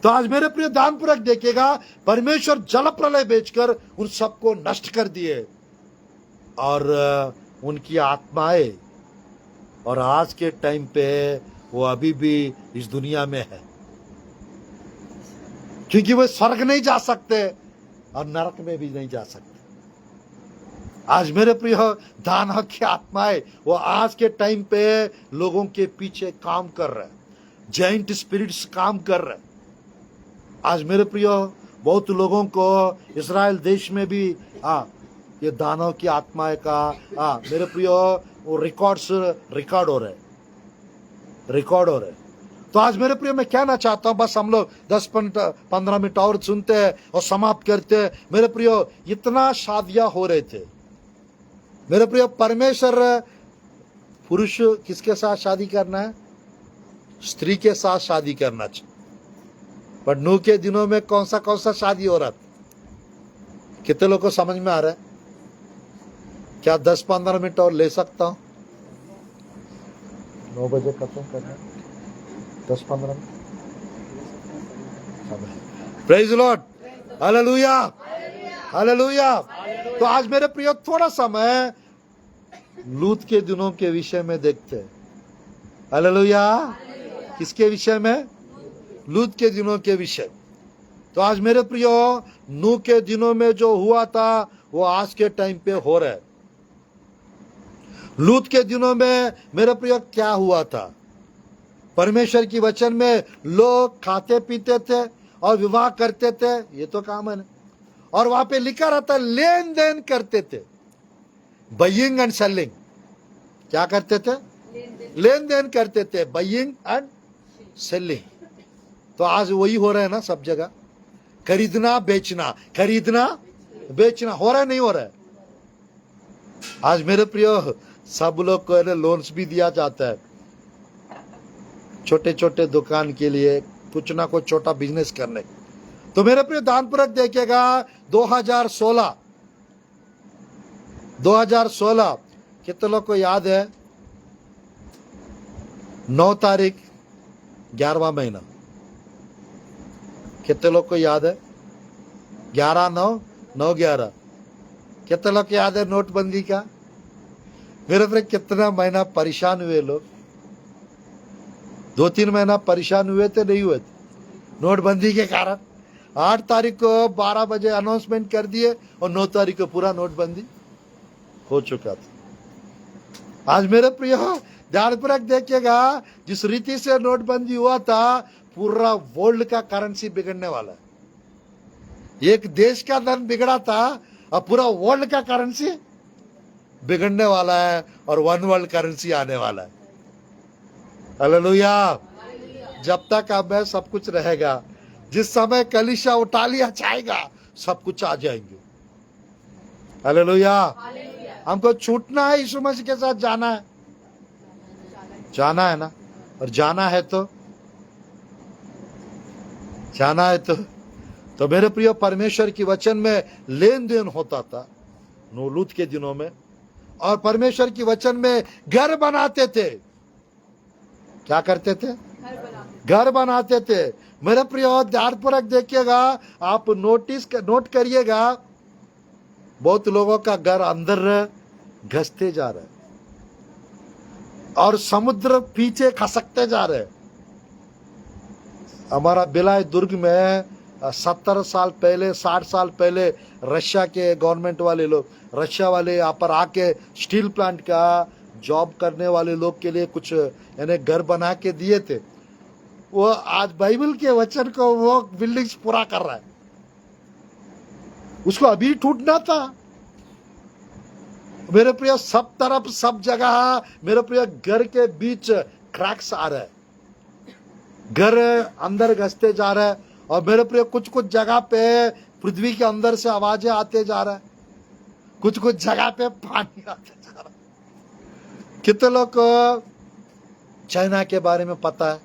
तो आज मेरे प्रिय ध्यानपूर्वक देखिएगा, परमेश्वर जल प्रलय भेजकर उन सबको नष्ट कर दिए, और उनकी आत्माएं, और आज के टाइम पे वो अभी भी इस दुनिया में है, क्योंकि वो स्वर्ग नहीं जा सकते और नरक में भी नहीं जा सकते। आज मेरे प्रिय दानव की आत्माएं, वो आज के टाइम पे लोगों के पीछे काम कर रहे हैं, जाइंट स्पिरिट्स काम कर रहे हैं। आज मेरे प्रिय बहुत लोगों को इस्राएल देश में भी ये दानव की आत्माएं का मेरे प्रिय वो रिकॉर्ड हो रहे। तो आज मेरे प्रिय मैं कहना चाहता हूं, बस हम लोग 10-15 मिनट और सुनते हैं और समाप्त करते हैं। मेरे प्रिय, इतना शादियां हो रहे थे मेरे प्रिय। परमेश्वर, पुरुष किसके साथ शादी करना है? स्त्री के साथ शादी करना चाहिए। पर नूह के दिनों में कौन सा शादी हो रहा था? कितने लोगों को समझ में आ रहा है? क्या 10-15 मिनट और ले सकता हूं? 9 बजे खत्म करना, 10-15 minute. Praise Lord, hallelujah, hallelujah. तो आज मेरे प्रिय थोड़ा समय लूत के दिनों के विषय में देखते हैं। हालेलुया। किसके विषय में? लूत के दिनों के विषय। तो आज मेरे प्रियो, नूह के दिनों में जो हुआ था वो आज के टाइम पे हो रहा है। लूत के दिनों में मेरे प्रियो क्या हुआ था? परमेश्वर की वचन में लोग खाते पीते थे और विवाह करते थे, ये तो कॉमन है। और वहां पे लिखा रहता, लेन देन करते थे, बाइंग एंड सेलिंग। क्या करते थे? लेन देन करते थे, बाइंग एंड सेलिंग। तो आज वही हो रहा है ना सब जगह, खरीदना बेचना, खरीदना बेचना। हो रहा है, नहीं हो रहा है? आज मेरे प्रियो, सब लोग को लोन्स भी दिया जाता है छोटे छोटे दुकान के लिए, कुछ ना कुछ छोटा बिजनेस करने। तो मेरे प्रिय दानपूर्वक देखिएगा, 2016 कितने लोग को याद है? 9 तारीख 11वां महीना, कितने लोग को याद है? 11/9/9/11। कितने लोग को याद है नोटबंदी का? मेरे प्रिय, कितना महीना परेशान हुए लोग। 2-3 महीना परेशान हुए थे, नहीं हुए थे नोटबंदी के कारण। 8 तारीख को 12 बजे अनाउंसमेंट कर दिए और 9 तारीख को पूरा नोटबंदी हो चुका था। आज मेरे प्रिय ध्यानपूर्वक देखिएगा, जिस रीति से नोटबंदी हुआ था, पूरा वर्ल्ड का करेंसी बिगड़ने वाला है। एक देश का धन बिगड़ा था और पूरा वर्ल्ड का करेंसी बिगड़ने वाला है, और वन वर्ल्ड करेंसी आने वाला है। हालेलुया। जब तक अब है सब कुछ रहेगा, जिस समय कलीसिया उठा लिया जाएगा, सब कुछ आ जाएंगे। हालेलुया। हमको छूटना है, यीशु मसीह के साथ जाना है, जाना है ना। और जाना है तो मेरे प्रिय, परमेश्वर की वचन में लेन देन होता था लूत के दिनों में, और परमेश्वर की वचन में घर बनाते थे। क्या करते थे? घर बनाते थे। मेरे प्रियो ध्यानपूर्वक देखिएगा, आप नोट करिएगा, बहुत लोगों का घर अंदर घसते जा रहे हैं और समुद्र पीछे खसकते जा रहे हैं। हमारा भिलाई दुर्ग में 70 साल पहले, 60 साल पहले रशिया के गवर्नमेंट वाले लोग, रशिया वाले यहाँ पर आके स्टील प्लांट का जॉब करने वाले लोग के लिए कुछ यानी घर बना के दिए थे। वो आज बाइबल के वचन को वो बिल्डिंग्स पूरा कर रहा है। उसको अभी टूटना था। मेरे प्रिय, सब तरफ सब जगह मेरे प्रिय घर के बीच क्रैक्स आ रहे हैं, घर अंदर घसते जा रहे हैं। और मेरे प्रिय, कुछ कुछ जगह पे पृथ्वी के अंदर से आवाजें आते जा रहा है, कुछ कुछ जगह पे पानी आते जा रहा है। कितने लोग को चाइना के बारे में पता है?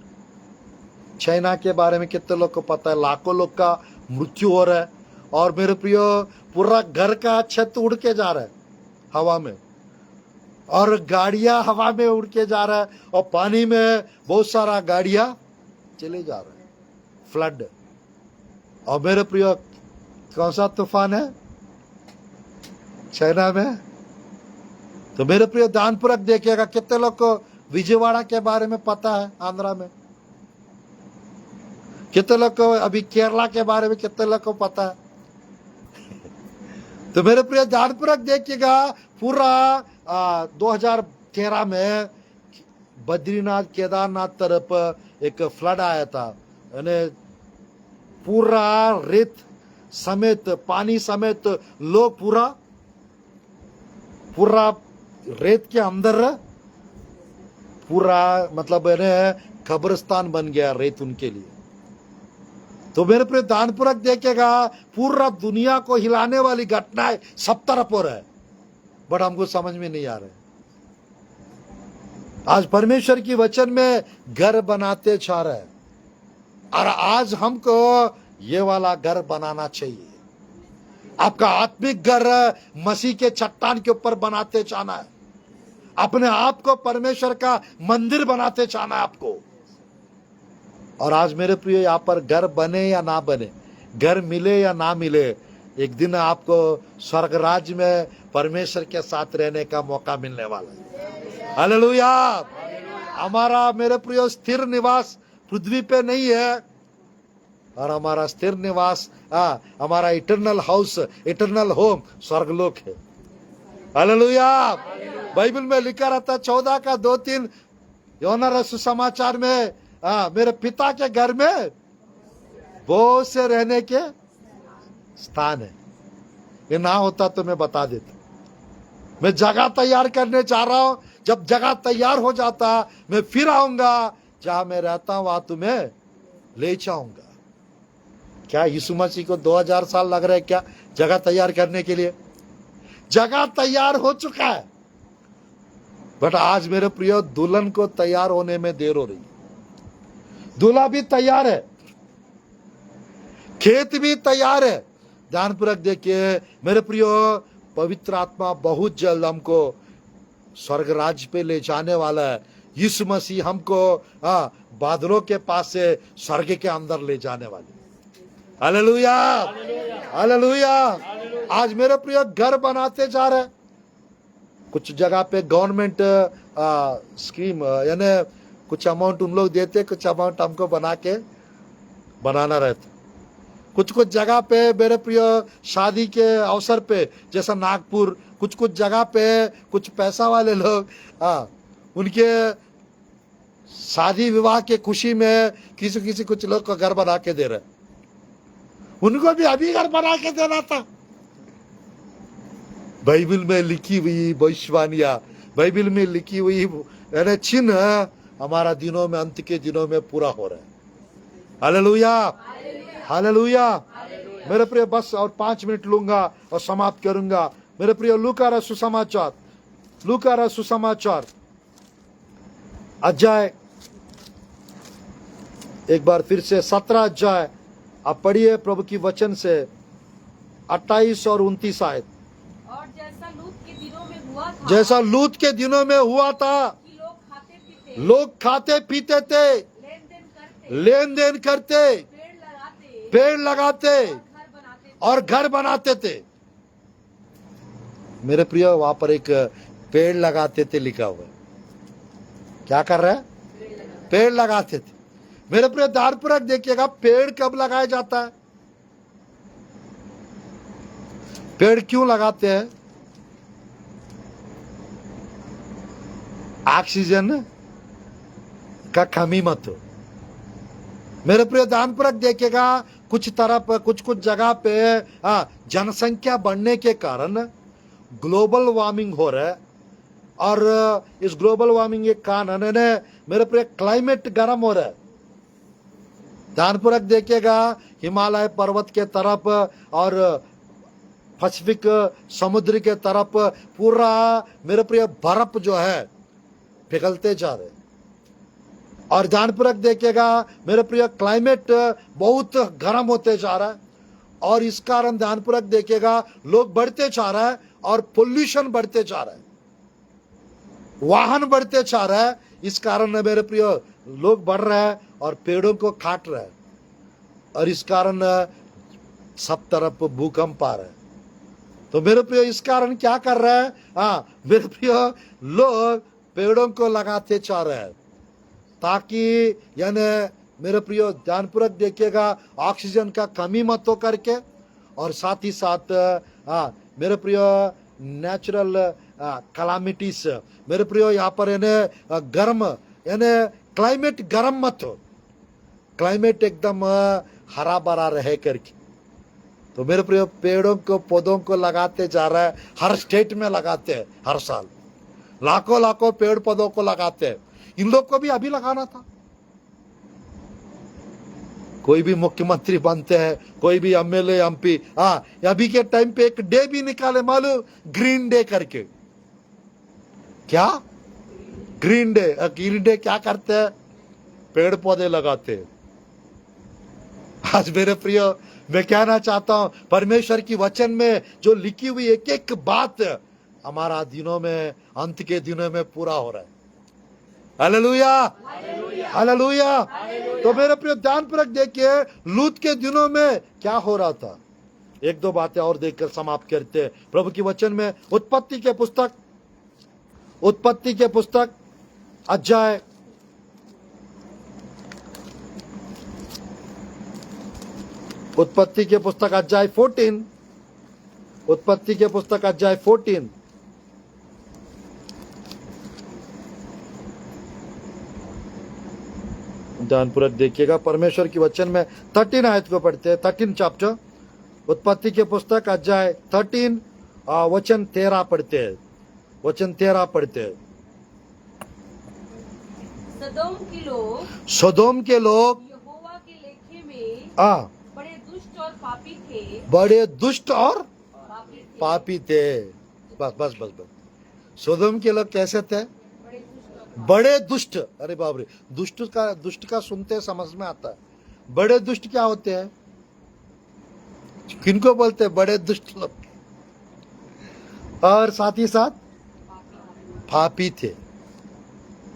चाइना के बारे में कितने लोग को पता है? लाखों लोग का मृत्यु हो रहा है। और मेरे प्रियो, पूरा घर का छत उड़ के जा रहा है हवा में, और गाड़ियां हवा में उड़ के जा रहा है, और पानी में बहुत सारा गाड़ियां चले जा रहा है, फ्लड। और मेरे प्रियो, कौन सा तूफान है चाइना में? तो मेरे प्रियो ध्यानपूर्वक देखिएगा, कितने लोग को विजयवाड़ा के बारे में पता है? आंध्रा में कितने लोग को, अभी केरला के बारे में कितने लोग को पता है? तो मेरे प्रिय ध्यानपूर्वक देखिएगा, पूरा 2013 में बद्रीनाथ केदारनाथ तरफ एक फ्लड आया था, यानी पूरा रेत समेत, पानी समेत लोग पूरा रेत के अंदर पूरा मतलब कब्रिस्तान बन गया रेत उनके लिए। तो मेरे प्रिय ध्यानपूर्वक देखेगा, पूरा दुनिया को हिलाने वाली घटनाएं सब तरफ हो रहा है, बट हमको समझ में नहीं आ रहा है। आज परमेश्वर की वचन में घर बनाते जा रहे हैं, और आज हमको ये वाला घर बनाना चाहिए। आपका आत्मिक घर मसीह के चट्टान के ऊपर बनाते जाना है, अपने आप को परमेश्वर का मंदिर बनाते जाना है आपको। और आज मेरे प्रिय, यहाँ पर घर बने या ना बने, घर मिले या ना मिले, एक दिन आपको स्वर्ग राज्य में परमेश्वर के साथ रहने का मौका मिलने वाला है। हालेलुया। हमारा मेरे प्रिय स्थिर निवास पृथ्वी पे नहीं है, और हमारा स्थिर निवास हमारा इटर्नल हाउस, इटर्नल होम स्वर्गलोक है। हालेलुया। बाइबल में लिखा रहता है 14 का 2-3 यूहन्ना सुसमाचार में, मेरे पिता के घर में बहुत से रहने के स्थान है। ये ना होता तो मैं बता देता। मैं जगह तैयार करने जा रहा हूं, जब जगह तैयार हो जाता मैं फिर आऊंगा, जहां मैं रहता हूं वहां तुम्हें ले जाऊंगा। क्या यीशु मसीह को 2000 साल लग रहे हैं क्या जगह तैयार करने के लिए? जगह तैयार हो चुका है, बट आज मेरे प्रिय, दुल्हन को तैयार होने में देर हो रही है। दूल्हा भी तैयार है, खेत भी तैयार है। ध्यानपूर्वक देखिए मेरे प्रियो, पवित्र आत्मा बहुत जल्द हमको स्वर्ग राज्य पे ले जाने वाला है। यीशु मसीह हमको बादलों के पास से स्वर्ग के अंदर ले जाने वाले। Hallelujah, hallelujah. आज मेरे प्रिय, घर बनाते जा रहे, कुछ जगह पे गवर्नमेंट स्कीम यानी कुछ अमाउंट उन लोग देते, कुछ अमाउंट हमको बनाना रहता। कुछ कुछ जगह पे मेरे प्रिय, शादी के अवसर पे, जैसा नागपुर, कुछ कुछ जगह पे कुछ पैसा वाले लोग उनके शादी विवाह के खुशी में किसी कुछ लोग को घर बना के दे रहे। उनको भी अभी घर बना के देना था। बाइबल में लिखी हुई भविष्यवाणियां, बाइबल में लिखी हुई चिन्ह हमारा दिनों में, अंत के दिनों में पूरा हो रहा है। Hallelujah, hallelujah. मेरे प्रिय, बस और 5 मिनट लूंगा और समाप्त करूंगा। मेरे प्रिय, लूका रहा सुसमाचार अध्याय, एक बार फिर से 17 अध्याय आप पढ़िए प्रभु की वचन से 28 और 29 आयत। और जैसा लूत के दिनों में हुआ था, जैसा लूत के दिनों में हुआ था, कि लोग खाते पीते, लोग खाते पीते थे, लेन देन लेन देन करते, पेड़ लगाते पेड़ लगाते घर बनाते और घर बनाते थे। मेरे प्रिय, वहां पर एक पेड़ लगाते थे लिखा हुआ है। क्या कर रहा है? पेड़ लगाते थे। मेरे प्रिय, ध्यानपूर्वक देखिएगा, पेड़ कब लगाया जाता है? पेड़ क्यों लगाते हैं? ऑक्सीजन का कमी मत हो। मेरे प्रिय, ध्यानपूर्वक देखिएगा, कुछ तरफ कुछ जगह पे जनसंख्या बढ़ने के कारण ग्लोबल वार्मिंग हो रहा है, और इस ग्लोबल वार्मिंग के कारण मेरे प्रिय क्लाइमेट गर्म हो रहा है। ध्यानपूर्वक देखिएगा, हिमालय पर्वत के तरफ और पैसिफिक समुद्र के तरफ पूरा मेरे प्रिय बर्फ जो है पिघलते जा रहे हैं। और ध्यानपूर्वक देखिएगा मेरे प्रिय, क्लाइमेट बहुत गर्म होते जा रहा है, और इस कारण ध्यानपूर्वक देखिएगा, लोग बढ़ते जा रहा है और पोल्यूशन बढ़ते जा रहा है, वाहन बढ़ते जा रहा है। इस कारण मेरे प्रिय, लोग बढ़ रहे हैं और पेड़ों को काट रहे हैं, और इस कारण सब तरफ भूकंप आ रहा है। तो मेरे प्रिय, इस कारण क्या कर रहा है? मेरे प्रिय, लोग पेड़ों को लगाते जा रहे हैं, ताकि यानी मेरे प्रिय, ध्यानपूर्वक देखिएगा, ऑक्सीजन का कमी मत हो करके, और साथ ही साथ मेरे प्रिय, नेचुरल कलामिटीज, मेरे प्रिय, यहाँ पर यानी गर्म, यानी क्लाइमेट गर्म मत हो, क्लाइमेट एकदम हरा भरा रहे करके। तो मेरे प्रिय, पेड़ों को पौधों को लगाते जा रहा है, हर स्टेट में लगाते हैं, हर साल लाखों लाखों पेड़ पौधों को लगाते हैं। इन लोग को भी अभी लगाना था। कोई भी मुख्यमंत्री बनते हैं, कोई भी एमएलए एमपी, अभी के टाइम पे एक डे भी निकाले, मालूम, ग्रीन डे करके। क्या ग्रीन डे? ग्रीन डे क्या करते हैं? पेड़ पौधे लगाते हैं। आज मेरे प्रिय, मैं कहना चाहता हूं, परमेश्वर की वचन में जो लिखी हुई एक एक बात हमारा दिनों में, अंत के दिनों में पूरा हो रहा है। Hallelujah, hallelujah. तो मेरे प्रिय, ध्यानपूर्वक देखिए, लूत के दिनों में क्या हो रहा था। एक दो बातें और देखकर समाप्त करते हैं प्रभु की वचन में। उत्पत्ति के पुस्तक अध्याय 14, उत्पत्ति के पुस्तक अध्याय 14, ध्यानपूर्वक देखिएगा, परमेश्वर की वचन में 13 आयत को पढ़ते हैं। 13 चैप्टर, उत्पत्ति के पुस्तक अध्याय 13 वचन 13 पढ़ते हैं। वचन 13 पढ़ते हैं। सदोम के लोग यहोवा के लेखे में बड़े दुष्ट और पापी थे, बड़े दुष्ट और पापी थे। बस। सदोम के लोग कैसे थे? बड़े दुष्ट। अरे बाप रे, दुष्ट का सुनते समझ में आता है। बड़े दुष्ट क्या होते हैं? किनको बोलते हैं? बड़े दुष्ट लोग, और साथ ही साथ पापी थे।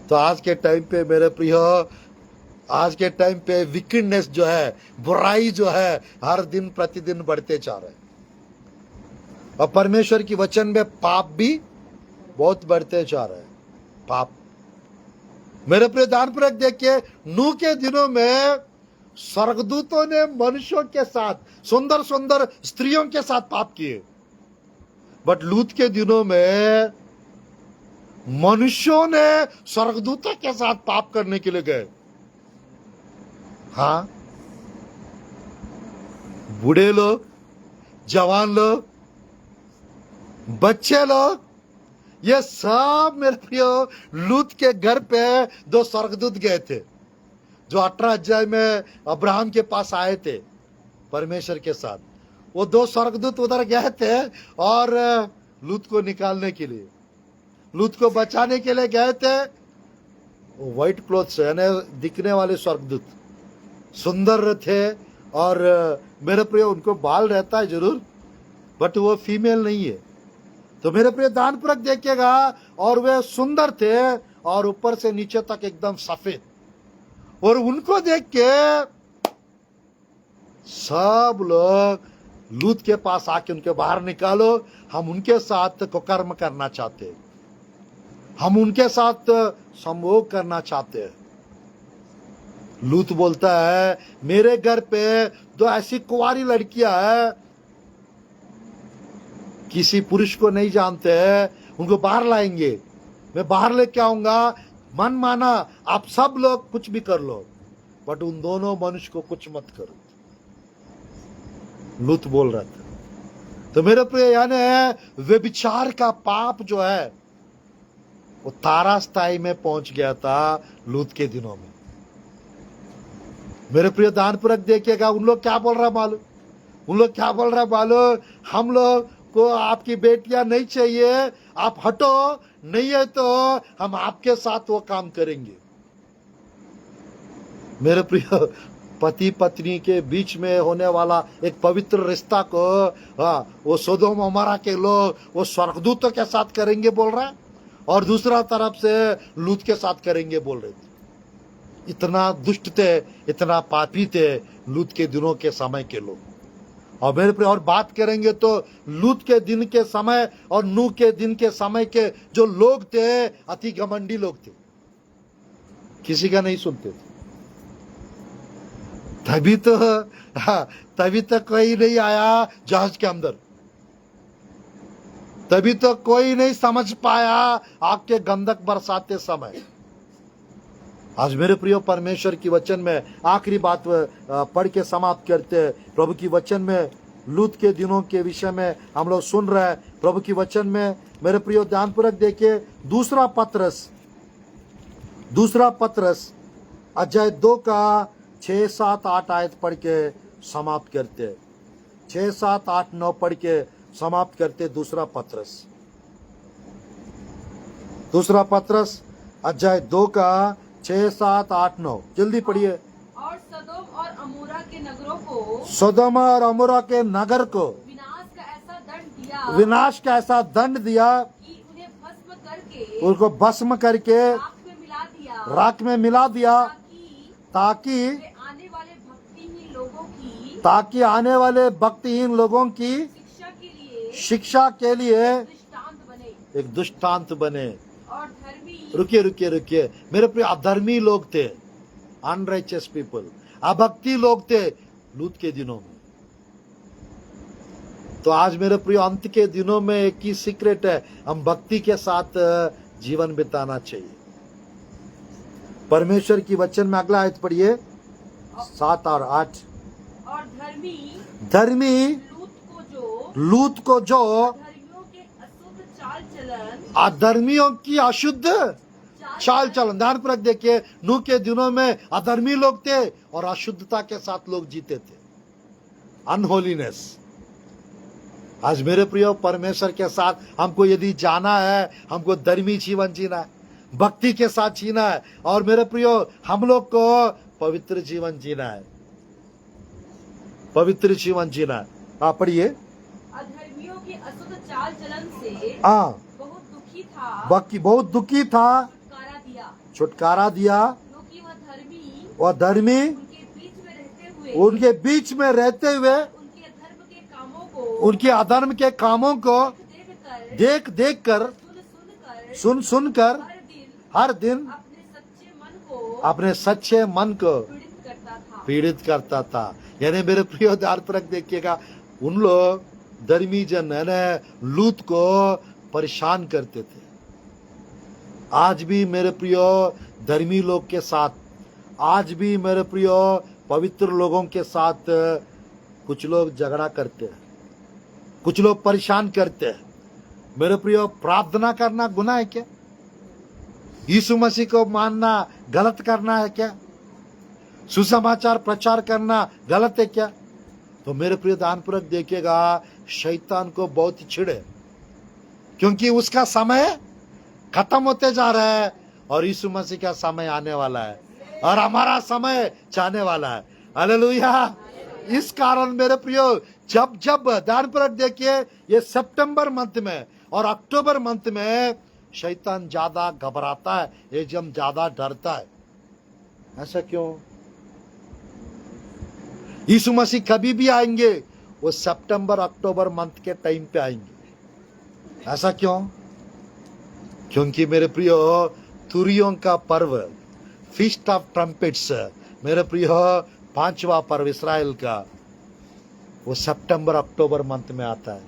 तो आज के टाइम पे मेरे प्रिय, आज के टाइम पे विकेडनेस जो है, बुराई जो है, हर दिन प्रतिदिन बढ़ते जा रहे हैं, और परमेश्वर की वचन में पाप भी बहुत बढ़ते जा रहे हैं। पाप मेरे प्रिय, ध्यानपूर्वक देखिए, नूह के दिनों में स्वर्गदूतों ने मनुष्यों के साथ, सुंदर सुंदर स्त्रियों के साथ पाप किए, बट लूत के दिनों में मनुष्यों ने स्वर्गदूतों के साथ पाप करने के लिए गए। हाँ, बूढ़े लोग, जवान लोग, बच्चे लोग, ये सब मेरे प्रियो लूत के घर पे 2 स्वर्गदूत गए थे, जो 18 अध्याय में अब्राहम के पास आए थे परमेश्वर के साथ। वो 2 स्वर्गदूत उधर गए थे और लूत को निकालने के लिए, लूत को बचाने के लिए गए थे। व्हाइट क्लोथ्स, यानी दिखने वाले स्वर्गदूत, सुंदर थे, और मेरे प्रिय उनको बाल रहता है जरूर, बट वो फीमेल नहीं है। तो मेरे प्रिय, ध्यानपूर्वक देखिएगा, और वे सुंदर थे, और ऊपर से नीचे तक एकदम सफेद, और उनको देख के सब लोग लूत के पास आके उनके बाहर निकालो, हम उनके साथ कुकर्म करना चाहते हैं, हम उनके साथ संभोग करना चाहते हैं। लूत बोलता है मेरे घर पे दो ऐसी कुंवारी लड़कियां हैं, किसी पुरुष को नहीं जानते हैं, उनको बाहर लाएंगे, मैं बाहर लेके आऊंगा, मन माना आप सब लोग कुछ भी कर लो, बट उन दोनों मनुष्य को कुछ मत करो। लूत बोल रहा था। तो मेरे प्रिय यानी व्यभिचार का पाप जो है वो तारास्थाई में पहुंच गया था लूत के दिनों में। मेरे प्रिय ध्यानपूर्वक देखिएगा, उन लोग क्या बोल रहा मालूम, उन लोग क्या बोल रहा मालूम, हम लोग को आपकी बेटियां नहीं चाहिए, आप हटो, नहीं है तो हम आपके साथ वो काम करेंगे। मेरे प्रिय पति पत्नी के बीच में होने वाला एक पवित्र रिश्ता को वो सोदोम अमोरा के लोग वो स्वर्गदूतों के साथ करेंगे बोल रहा है, और दूसरा तरफ से लूत के साथ करेंगे बोल रहे थे। इतना दुष्ट थे, इतना पापी थे लूत के दिनों के समय के लोग। और मेरे पे और बात करेंगे तो लूत के दिन के समय और नूह के दिन के समय के जो लोग थे अति घमंडी लोग थे, किसी का नहीं सुनते थे। तभी तो कोई नहीं आया जहाज के अंदर, तभी तो कोई नहीं समझ पाया आग के गंधक बरसाते समय। आज मेरे प्रिय परमेश्वर की वचन में आखिरी बात पढ़ के समाप्त करते हैं। प्रभु की वचन में लूत के दिनों के विषय में हम लोग सुन रहे हैं। प्रभु की वचन में मेरे प्रिय ध्यानपूर्वक देखिए, दूसरा पत्रस अध्याय 2 का 6, 7, 8 आयत पढ़ के समाप्त करते, 6, 7, 8, 9 पढ़ के समाप्त करते। दूसरा पत्रस अध्याय 2 का 6, 7, 8, 9 जल्दी पढ़िए। और सदोम और अमोरा के नगरों को, सदोम और अमोरा के नगर को विनाश का ऐसा दंड दिया कि उन्हें भस्म करके उनको भस्म करके राख में मिला दिया, ताकि आने वाले भक्तिहीन लोगों की शिक्षा के लिए एक दृष्टांत बने। और धर्मी, रुकिए मेरे प्रिय अधर्मी लोग थे, अनराइचियस पीपल, अभक्ति लोग थे लूत के दिनों में। तो आज मेरे प्रिय अंत के दिनों में एक ही सीक्रेट है, हम भक्ति के साथ जीवन बिताना चाहिए। परमेश्वर की वचन में अगला आयत पढ़िए 7 और 8। और धर्मी लूत को जो धर्मियों के अशुद्ध चाल चलन, अधर्मियों की अशुद्ध चाल चलन, ध्यानपूर्वक देखिए, नूह के दिनों में अधर्मी लोग थे और अशुद्धता के साथ लोग जीते थे, अनहोलीनेस। आज मेरे प्रिय परमेश्वर के साथ हमको यदि जाना है, हमको धर्मी जीवन जीना है, भक्ति के साथ जीना है, और मेरे प्रिय हम लोग को पवित्र जीवन जीना है, पवित्र जीवन जीना है। आप पढ़िए। अधर्मियों के अशुद्ध चाल चलन से बहुत दुखी था, छुटकारा दिया, क्योंकि वह धर्मी उनके बीच में रहते हुए उनके अधर्म के कामों को देख कर सुन कर हर दिन अपने सच्चे मन को पीड़ित करता था। यानी मेरे प्रिय ध्यानपूर्वक देखिएगा, उन लोग धर्मी जन यानी लूत को परेशान करते थे। आज भी मेरे प्रिय धर्मी लोग के साथ, आज भी मेरे प्रिय पवित्र लोगों के साथ कुछ लोग झगड़ा करते हैं, कुछ लोग परेशान करते हैं। मेरे प्रिय प्रार्थना करना गुनाह है क्या? यीशु मसीह को मानना गलत करना है क्या? सुसमाचार प्रचार करना गलत है क्या? तो मेरे प्रिय ध्यानपूर्वक देखिएगा, शैतान को बहुत चिढ़े, क्योंकि उसका समय खत्म होते जा रहा है और यीशु मसीह का समय आने वाला है और हमारा समय जाने वाला है। हालेलुया। इस कारण मेरे प्रियो, जब ध्यानपूर्वक देखिए, ये सितंबर मंथ में और अक्टूबर मंथ में शैतान ज्यादा घबराता है, ये जब ज्यादा डरता है। ऐसा क्यों? यीशु मसीह कभी भी आएंगे, वो सितंबर अक्टूबर मंथ के टाइम पे आएंगे। ऐसा क्यों? क्योंकि मेरे प्रियो, तुरियों का पर्व, फीस्ट ऑफ ट्रम्पेट्स, मेरे प्रियो 5वां पर्व इसराइल का, वो सितंबर अक्टूबर मंथ में आता है।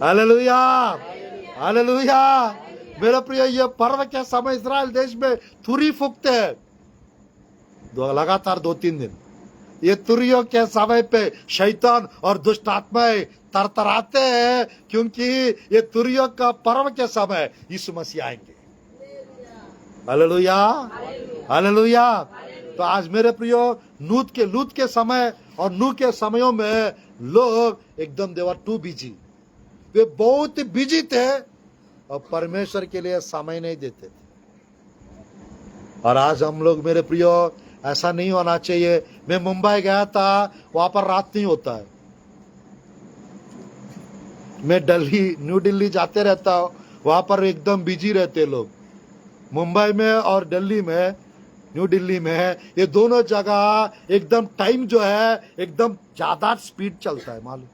Hallelujah, hallelujah. मेरे प्रियो, ये पर्व के समय इसराइल देश में तुरी फूकते हैं, लगातार 2-3 दिन। ये तुरियों के समय पे शैतान और दुष्ट आत्माएं तरतराते हैं, क्योंकि ये तुरियों का पर्व के समय यीशु मसीह आएंगे। Hallelujah, hallelujah. तो आज मेरे प्रियो, लूत के समय और नूह के समयों में लोग एकदम दे वर टू बिजी, वे बहुत बिजी थे और परमेश्वर के लिए समय नहीं देते थे। और आज हम लोग मेरे प्रियो, ऐसा नहीं होना चाहिए। मैं मुंबई गया था, वहां पर रात नहीं होता है। मैं न्यू दिल्ली जाते रहता हूं, वहां पर एकदम बिजी रहते लोग। मुंबई में और दिल्ली में, न्यू दिल्ली में, ये दोनों जगह एकदम टाइम जो है एकदम ज्यादा स्पीड चलता है। मालूम,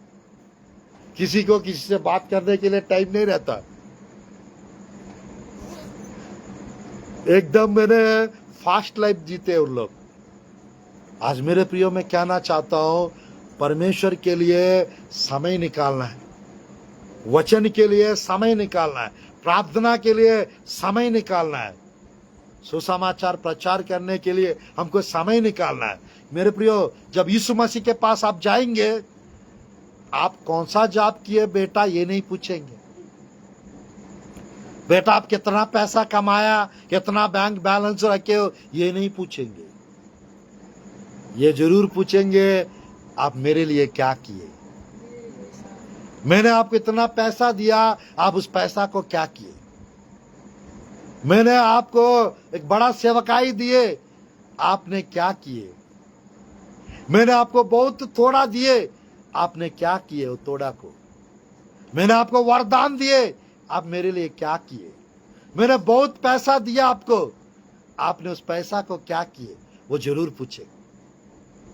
किसी को किसी से बात करने के लिए टाइम नहीं रहता। एकदम मैंने फास्ट लाइफ जीते उन लोग। आज मेरे प्रियो, मैं कहना चाहता हूं, परमेश्वर के लिए समय निकालना है, वचन के लिए समय निकालना है, प्रार्थना के लिए समय निकालना है, सुसमाचार प्रचार करने के लिए हमको समय निकालना है। मेरे प्रियो, जब यीशु मसीह के पास आप जाएंगे, आप कौन सा जॉब किए बेटा, ये नहीं पूछेंगे। बेटा आप कितना पैसा कमाया, कितना बैंक बैलेंस रखे हो, ये नहीं पूछेंगे। ये जरूर पूछेंगे, आप मेरे लिए क्या किए। मैंने आपको इतना पैसा दिया, आप उस पैसा को क्या किए। मैंने आपको एक बड़ा सेवकाई दिए, आपने क्या किए। मैंने आपको बहुत थोड़ा दिए, आपने क्या किए वो थोड़ा को। मैंने आपको वरदान दिए, आप मेरे लिए क्या किए। मैंने बहुत पैसा दिया आपको, आपने उस पैसा को क्या किए, वो जरूर पूछे।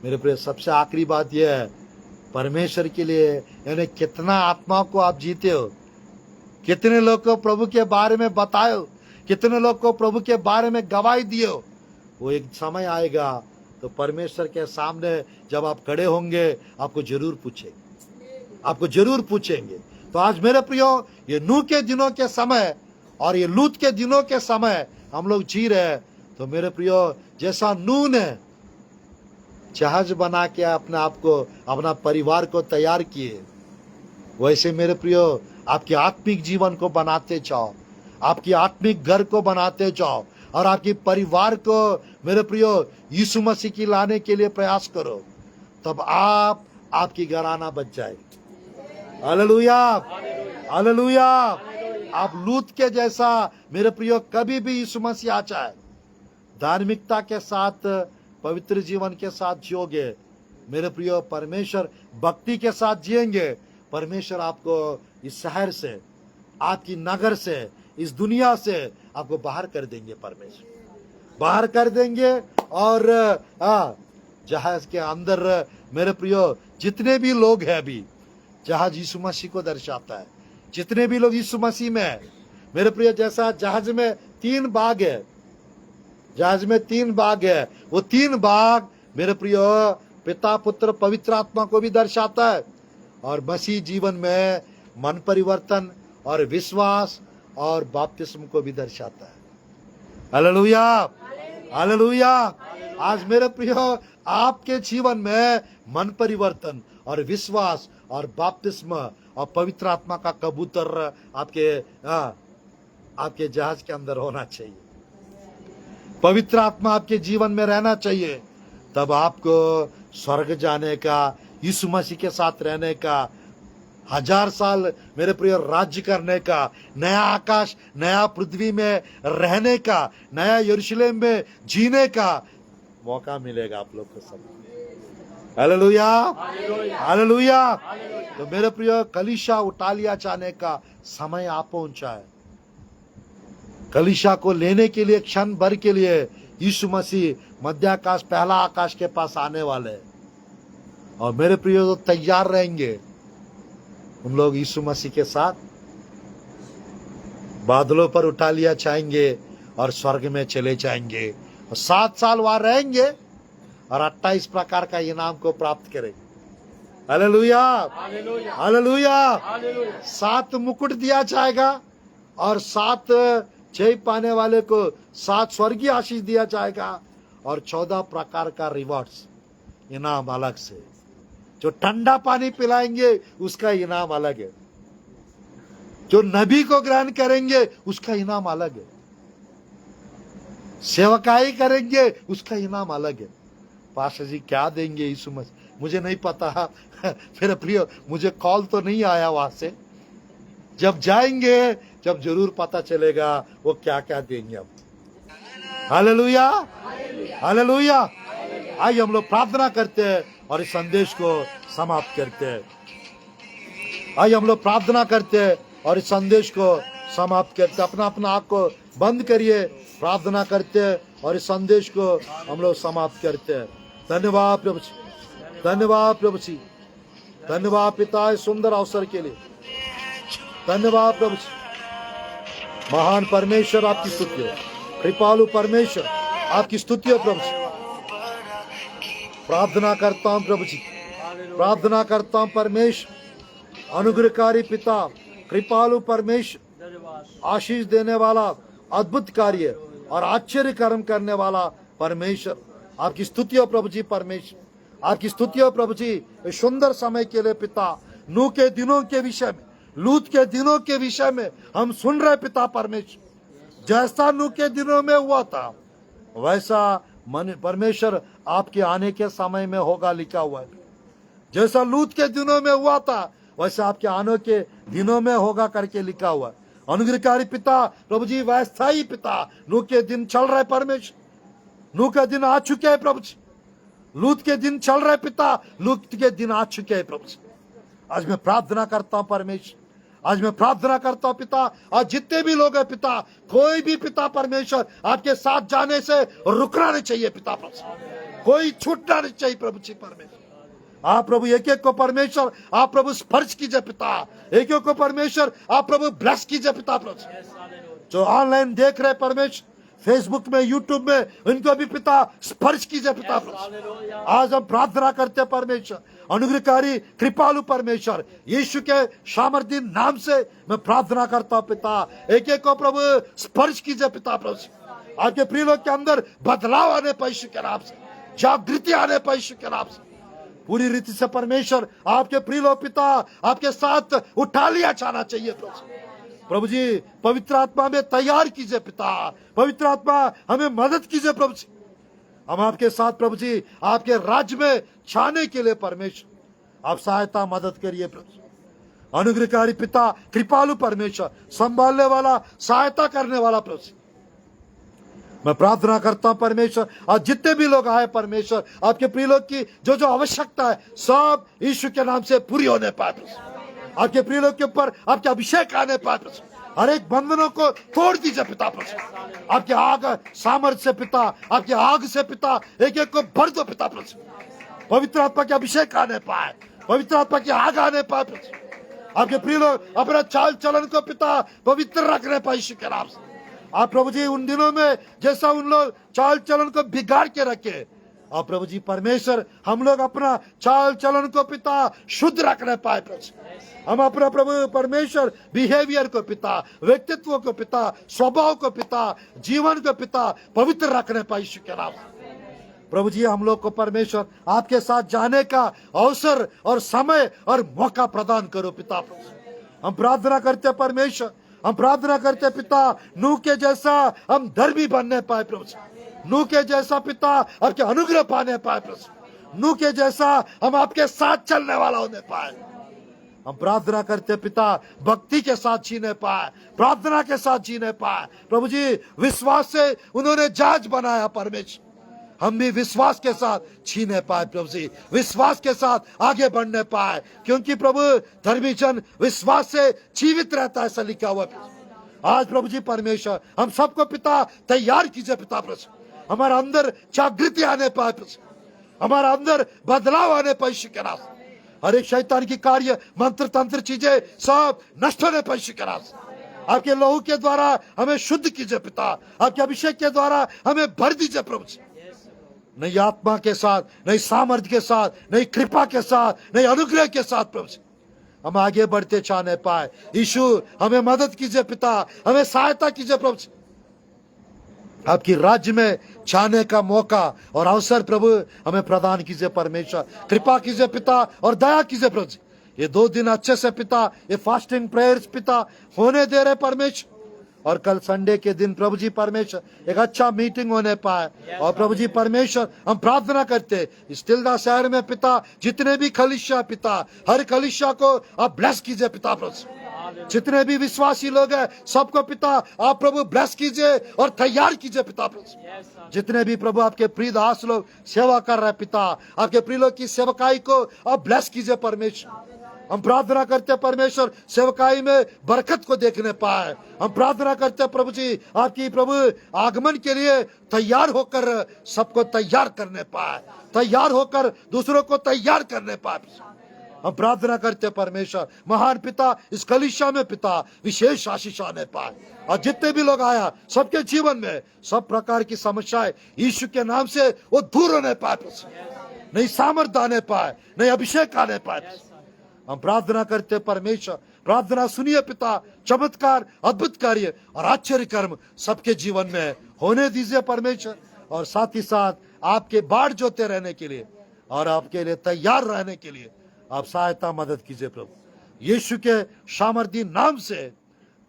मेरे प्रिय, सबसे आखिरी बात यह है, परमेश्वर के लिए यानी कितना आत्मा को आप जीते हो, कितने लोग को प्रभु के बारे में बताए हो, कितने लोग को प्रभु के बारे में गवाही दिए हो। वो एक समय आएगा तो परमेश्वर के सामने जब आप खड़े होंगे, आपको जरूर पूछेंगे, आपको जरूर पूछेंगे। तो आज मेरे प्रियो, ये नूह के दिनों के समय और ये लूत के दिनों के समय हम लोग जी रहे हैं। तो मेरे प्रियो, जैसा नूह ने जहाज बना के अपने आप को, अपना परिवार को तैयार किए, वैसे मेरे प्रियो, आपके आत्मिक जीवन को बनाते जाओ, आपकी आत्मिक घर को बनाते जाओ और आपकी परिवार को मेरे प्रियो यीशु मसीह की लाने के लिए प्रयास करो, तब आपकी घराना बच जाएगी। Hallelujah, hallelujah. आप लूत के जैसा मेरे प्रियो कभी भी यीशु मसीह आ जाए, धार्मिकता के साथ, पवित्र जीवन के साथ जियोगे मेरे प्रियो, परमेश्वर भक्ति के साथ जिएंगे, परमेश्वर आपको इस शहर से, आपकी नगर से, इस दुनिया से आपको बाहर कर देंगे। परमेश्वर बाहर कर देंगे। और जहाज के अंदर मेरे प्रियो जितने भी लोग हैं, अभी जहाज यीशु मसीह को दर्शाता है, जितने भी लोग यीशु मसीह में है मेरे प्रियो, जैसा जहाज में 3 बाग है, जहाज में 3 बाग है, वो 3 बाग मेरे प्रियो पिता, पुत्र, पवित्र आत्मा को भी दर्शाता है। और मसीह जीवन में मन परिवर्तन और विश्वास और बपतिस्म को भी दर्शाता है। Hallelujah, hallelujah. आज मेरे प्रियो, आपके जीवन में मन परिवर्तन और विश्वास और बपतिस्म और पवित्र आत्मा का कबूतर आपके जहाज के अंदर होना चाहिए। पवित्र आत्मा आपके जीवन में रहना चाहिए, तब आपको स्वर्ग जाने का, यीशु मसीह के साथ रहने का, 1000 साल मेरे प्रिय राज्य करने का, नया आकाश नया पृथ्वी में रहने का, नया यरूशलेम में जीने का मौका मिलेगा आप लोग को सब। Hallelujah, hallelujah. तो मेरे प्रिय, कलीसिया उठा लिया जाने का समय आ पहुंचा है। कलीसिया को लेने के लिए क्षण भर के लिए यीशु मसीह मध्य आकाश पहला आकाश के पास आने वाले हैं। और मेरे प्रिय तो तैयार रहेंगे उन लोग यीशु मसीह के साथ बादलों पर उठा लिया जाएंगे और स्वर्ग में चले जाएंगे और 7 साल वहां रहेंगे और 28 प्रकार का इनाम को प्राप्त करेंगे। Hallelujah, hallelujah. 7 मुकुट दिया जाएगा और 7 जय पाने वाले को 7 स्वर्गीय आशीष दिया जाएगा और 14 प्रकार का रिवॉर्ड्स इनाम अलग से। जो ठंडा पानी पिलाएंगे उसका इनाम अलग है, जो नबी को ग्रहण करेंगे उसका इनाम अलग है, सेवकाई करेंगे उसका इनाम अलग है। पास्टर जी क्या देंगे यीशु मसीह? मुझे नहीं पता मेरे प्रिय, मुझे कॉल तो नहीं आया वहां से। जब जाएंगे जब जरूर पता चलेगा वो क्या क्या देंगे हम। Hallelujah, hallelujah. आइए हम लोग प्रार्थना करते हैं और इस संदेश को समाप्त करते हैं। आइए हम लोग प्रार्थना करते हैं और इस संदेश को समाप्त करते हैं। अपना अपना आँख को बंद करिए, प्रार्थना करते हैं और इस संदेश को हम लोग समाप्त करते हैं। धन्यवाद प्रभु जी, धन्यवाद प्रभु जी, धन्यवाद पिता इस सुंदर अवसर के लिए। धन्यवाद प्रभु जी। महान परमेश्वर आपकी स्तुति हो, कृपालु परमेश्वर आपकी स्तुति हो प्रभु जी। प्रार्थना करता हूं प्रभु जी, प्रार्थना करता हूं परमेश्वर, अनुग्रहकारी पिता, कृपालु परमेश्वर, आशीष देने वाला, अद्भुत कार्य और आश्चर्य कर्म करने वाला परमेश्वर, आपकी स्तुति हो प्रभु जी। परमेश्वर आपकी स्तुति हो प्रभु जी इस सुंदर समय के लिए पिता। नूह के दिनों के विषय में, लूत के दिनों के विषय में हम सुन रहे पिता परमेश्वर। जैसा नूह के दिनों में हुआ था वैसा परमेश्वर आपके आने के समय में होगा, लिखा हुआ है। जैसा लूत के दिनों में हुआ था वैसा आपके आने के दिनों में होगा करके लिखा हुआ है। अनुग्रहकारी पिता प्रभु जी, वैसा ही पिता नूह के दिन चल रहे परमेश्वर। नूह के दिन आ चुके हैं प्रभु जी, लूत के दिन चल रहे पिता, लूत के दिन आ चुके हैं प्रभु जी। आज मैं प्रार्थना करता हूं परमेश्वर, आज मैं प्रार्थना करता हूं पिता, आज जितने भी लोग हैं पिता, कोई भी पिता परमेश्वर आपके साथ जाने से रुकना नहीं चाहिए पिता प्रभु जी, कोई छूटना नहीं चाहिए प्रभु जी। परमेश्वर आप प्रभु एक एक को परमेश्वर आप प्रभु स्पर्श कीजिए पिता, एक एक को परमेश्वर आप प्रभु ब्लेस कीजिए पिता प्रभु जी। जो ऑनलाइन देख रहे परमेश्वर, फेसबुक में, यूट्यूब में, उनको भी पिता स्पर्श कीजिए पिता प्रभु। आज हम प्रार्थना करते हैं परमेश्वर, अनुग्रहकारी कृपालु परमेश्वर, यीशु के सामर्थ्य नाम से मैं प्रार्थना करता हूं पिता। एक एक को प्रभु स्पर्श कीजिए पिता प्रभु। आपके प्रिय लोग के अंदर बदलाव आने पर यीशु के नाम से, जागृति आने पर यीशु के नाम से, पूरी रीति से परमेश्वर आपके प्रिय लोग पिता आपके साथ उठा लिया जाना चाहिए प्रभु। प्रभु जी पवित्र आत्मा में तैयार कीजिए पिता, पवित्र आत्मा हमें मदद कीजिए प्रभु जी। हम आपके साथ प्रभु जी आपके राज्य में छाने के लिए परमेश्वर आप सहायता मदद करिए प्रभु। अनुग्रहकारी पिता, कृपालु परमेश्वर, संभालने वाला, सहायता करने वाला प्रभु जी, मैं प्रार्थना करता हूं परमेश्वर। और जितने भी लोग आए परमेश्वर, आपके प्रिय लोग की जो जो आवश्यकता है सब यीशु के नाम से पूरी होने पाए। आपके प्रिय लोग के ऊपर आपके अभिषेक आने पाए, हर एक बंधनों को तोड़ दीजिए पिता प्रभु। आपके आग सामर्थ्य से पिता, आपके आग से पिता एक एक को भर दो पिता प्रभु। पवित्र आत्मा के अभिषेक आने पाए, पवित्र आत्मा की आग आने पाए प्रभु। आपके प्रिय लोग अपना चाल चलन को पिता पवित्र रखने पाए यीशु के नाम से। आप प्रभु जी उन दिनों में जैसा उन लोग चाल चलन को बिगाड़ के रखे, आप प्रभु जी परमेश्वर हम लोग अपना चाल चलन को पिता शुद्ध रखने पाए प्रभु। हम अपना प्रभु परमेश्वर बिहेवियर को पिता, व्यक्तित्व को पिता, स्वभाव को पिता, जीवन को पिता पवित्र रखने पाए यीशु के नाम से। प्रभु जी हम लोग को परमेश्वर आपके साथ जाने का अवसर और समय और मौका प्रदान करो पिता प्रभु। हम प्रार्थना करते परमेश्वर, हम प्रार्थना करते पिता, नूह के जैसा हम धर्मी बनने पाए प्रभु। नूह के जैसा पिता आपके अनुग्रह पाने पाए प्रभु। नूह के जैसा हम आपके साथ चलने वाला होने पाए। हम प्रार्थना करते पिता भक्ति के साथ जीने पाए, प्रार्थना के साथ जीने पाए प्रभु जी। विश्वास से उन्होंने जहाज बनाया परमेश्वर, हम भी विश्वास के साथ जीने पाए प्रभु जी, विश्वास के साथ आगे बढ़ने पाए, क्योंकि प्रभु धर्मी जन विश्वास से जीवित रहता है, ऐसा लिखा हुआ है। आज प्रभु जी परमेश्वर हम सबको पिता तैयार कीजिए पिता प्रभु। हमारा अंदर जागृति आने पाए, हमारा अंदर बदलाव आने पाए यीशु के नाम से। हर एक शैतान की कार्य, मंत्र तंत्र चीजें सब नष्ट होने पाए यीशु के नाम से। आपके लहू के द्वारा हमें शुद्ध कीजिए पिता, आपके अभिषेक के द्वारा हमें भर दीजिए प्रभु जी। नई आत्मा के साथ, नई सामर्थ्य के साथ, नई कृपा के साथ, नई अनुग्रह के साथ प्रभु जी हम आगे बढ़ते चाहने पाए। यीशु हमें मदद कीजिए पिता, हमें सहायता कीजिए प्रभु जी। आपकी राज्य में जाने का मौका और अवसर प्रभु हमें प्रदान कीजिए परमेश्वर। कृपा कीजिए पिता और दया कीजिए प्रभु जी। ये 2 दिन अच्छे से पिता, ये फास्टिंग प्रेयर्स पिता होने दे रहे परमेश्वर, और कल संडे के दिन प्रभु जी परमेश्वर एक अच्छा मीटिंग होने पाए। और प्रभु जी परमेश्वर हम प्रार्थना करते इस तिल्दा शहर में पिता, जितने भी कलीसिया पिता, हर कलीसिया को आप ब्लेस कीजिए पिता प्रभु जी। जितने भी विश्वासी लोग हैं सबको पिता आप प्रभु ब्लेस कीजिए और तैयार कीजिए पिता प्रभु जी। जितने भी प्रभु आपके प्रिय दास लोग सेवा कर रहे हैं पिता, आपके प्रिय लोग की सेवकाई को आप ब्लेस कीजिए परमेश्वर। हम प्रार्थना करते हैं परमेश्वर सेवकाई में बरकत को देखने पाए। हम प्रार्थना करते हैं प्रभु जी आपकी प्रभु आगमन के लिए तैयार होकर सबको तैयार करने पाए, तैयार होकर दूसरों को तैयार करने पाए। हम प्रार्थना करते हैं परमेश्वर महान पिता इस कलीसिया में पिता विशेष आशीष आने पाए, और जितने भी लोग आया सबके जीवन में सब प्रकार की समस्याएं यीशु के नाम से वो दूर होने पाए, नई सामर्थ्य आने पाए, नई अभिषेक आने पाए। हम प्रार्थना करते परमेश्वर, प्रार्थना सुनिए पिता, चमत्कार अद्भुत कार्य और आश्चर्य कर्म सबके जीवन में होने दीजिए परमेश्वर। और साथ ही साथ आपके बाढ़ जोते रहने के लिए और आपके लिए तैयार रहने के लिए आप सहायता मदद कीजिए प्रभु। यीशु के सामर्थी नाम से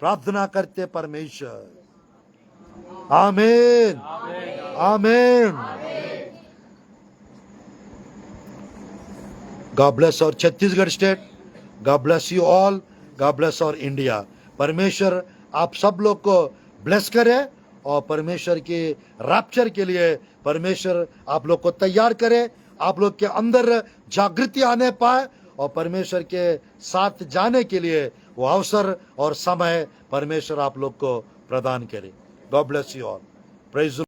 प्रार्थना करते परमेश्वर, आमीन आमीन। God bless our Chhattisgarh state, God bless you all, God bless our India. परमेश्वर आप सब लोग को ब्लेस करे और परमेश्वर के रैप्चर के लिए परमेश्वर आप लोग को तैयार करे, आप लोग के अंदर जागृति आने पाए और परमेश्वर के साथ जाने के लिए वो अवसर और समय परमेश्वर आप लोग को प्रदान करे। God bless you all. Praise the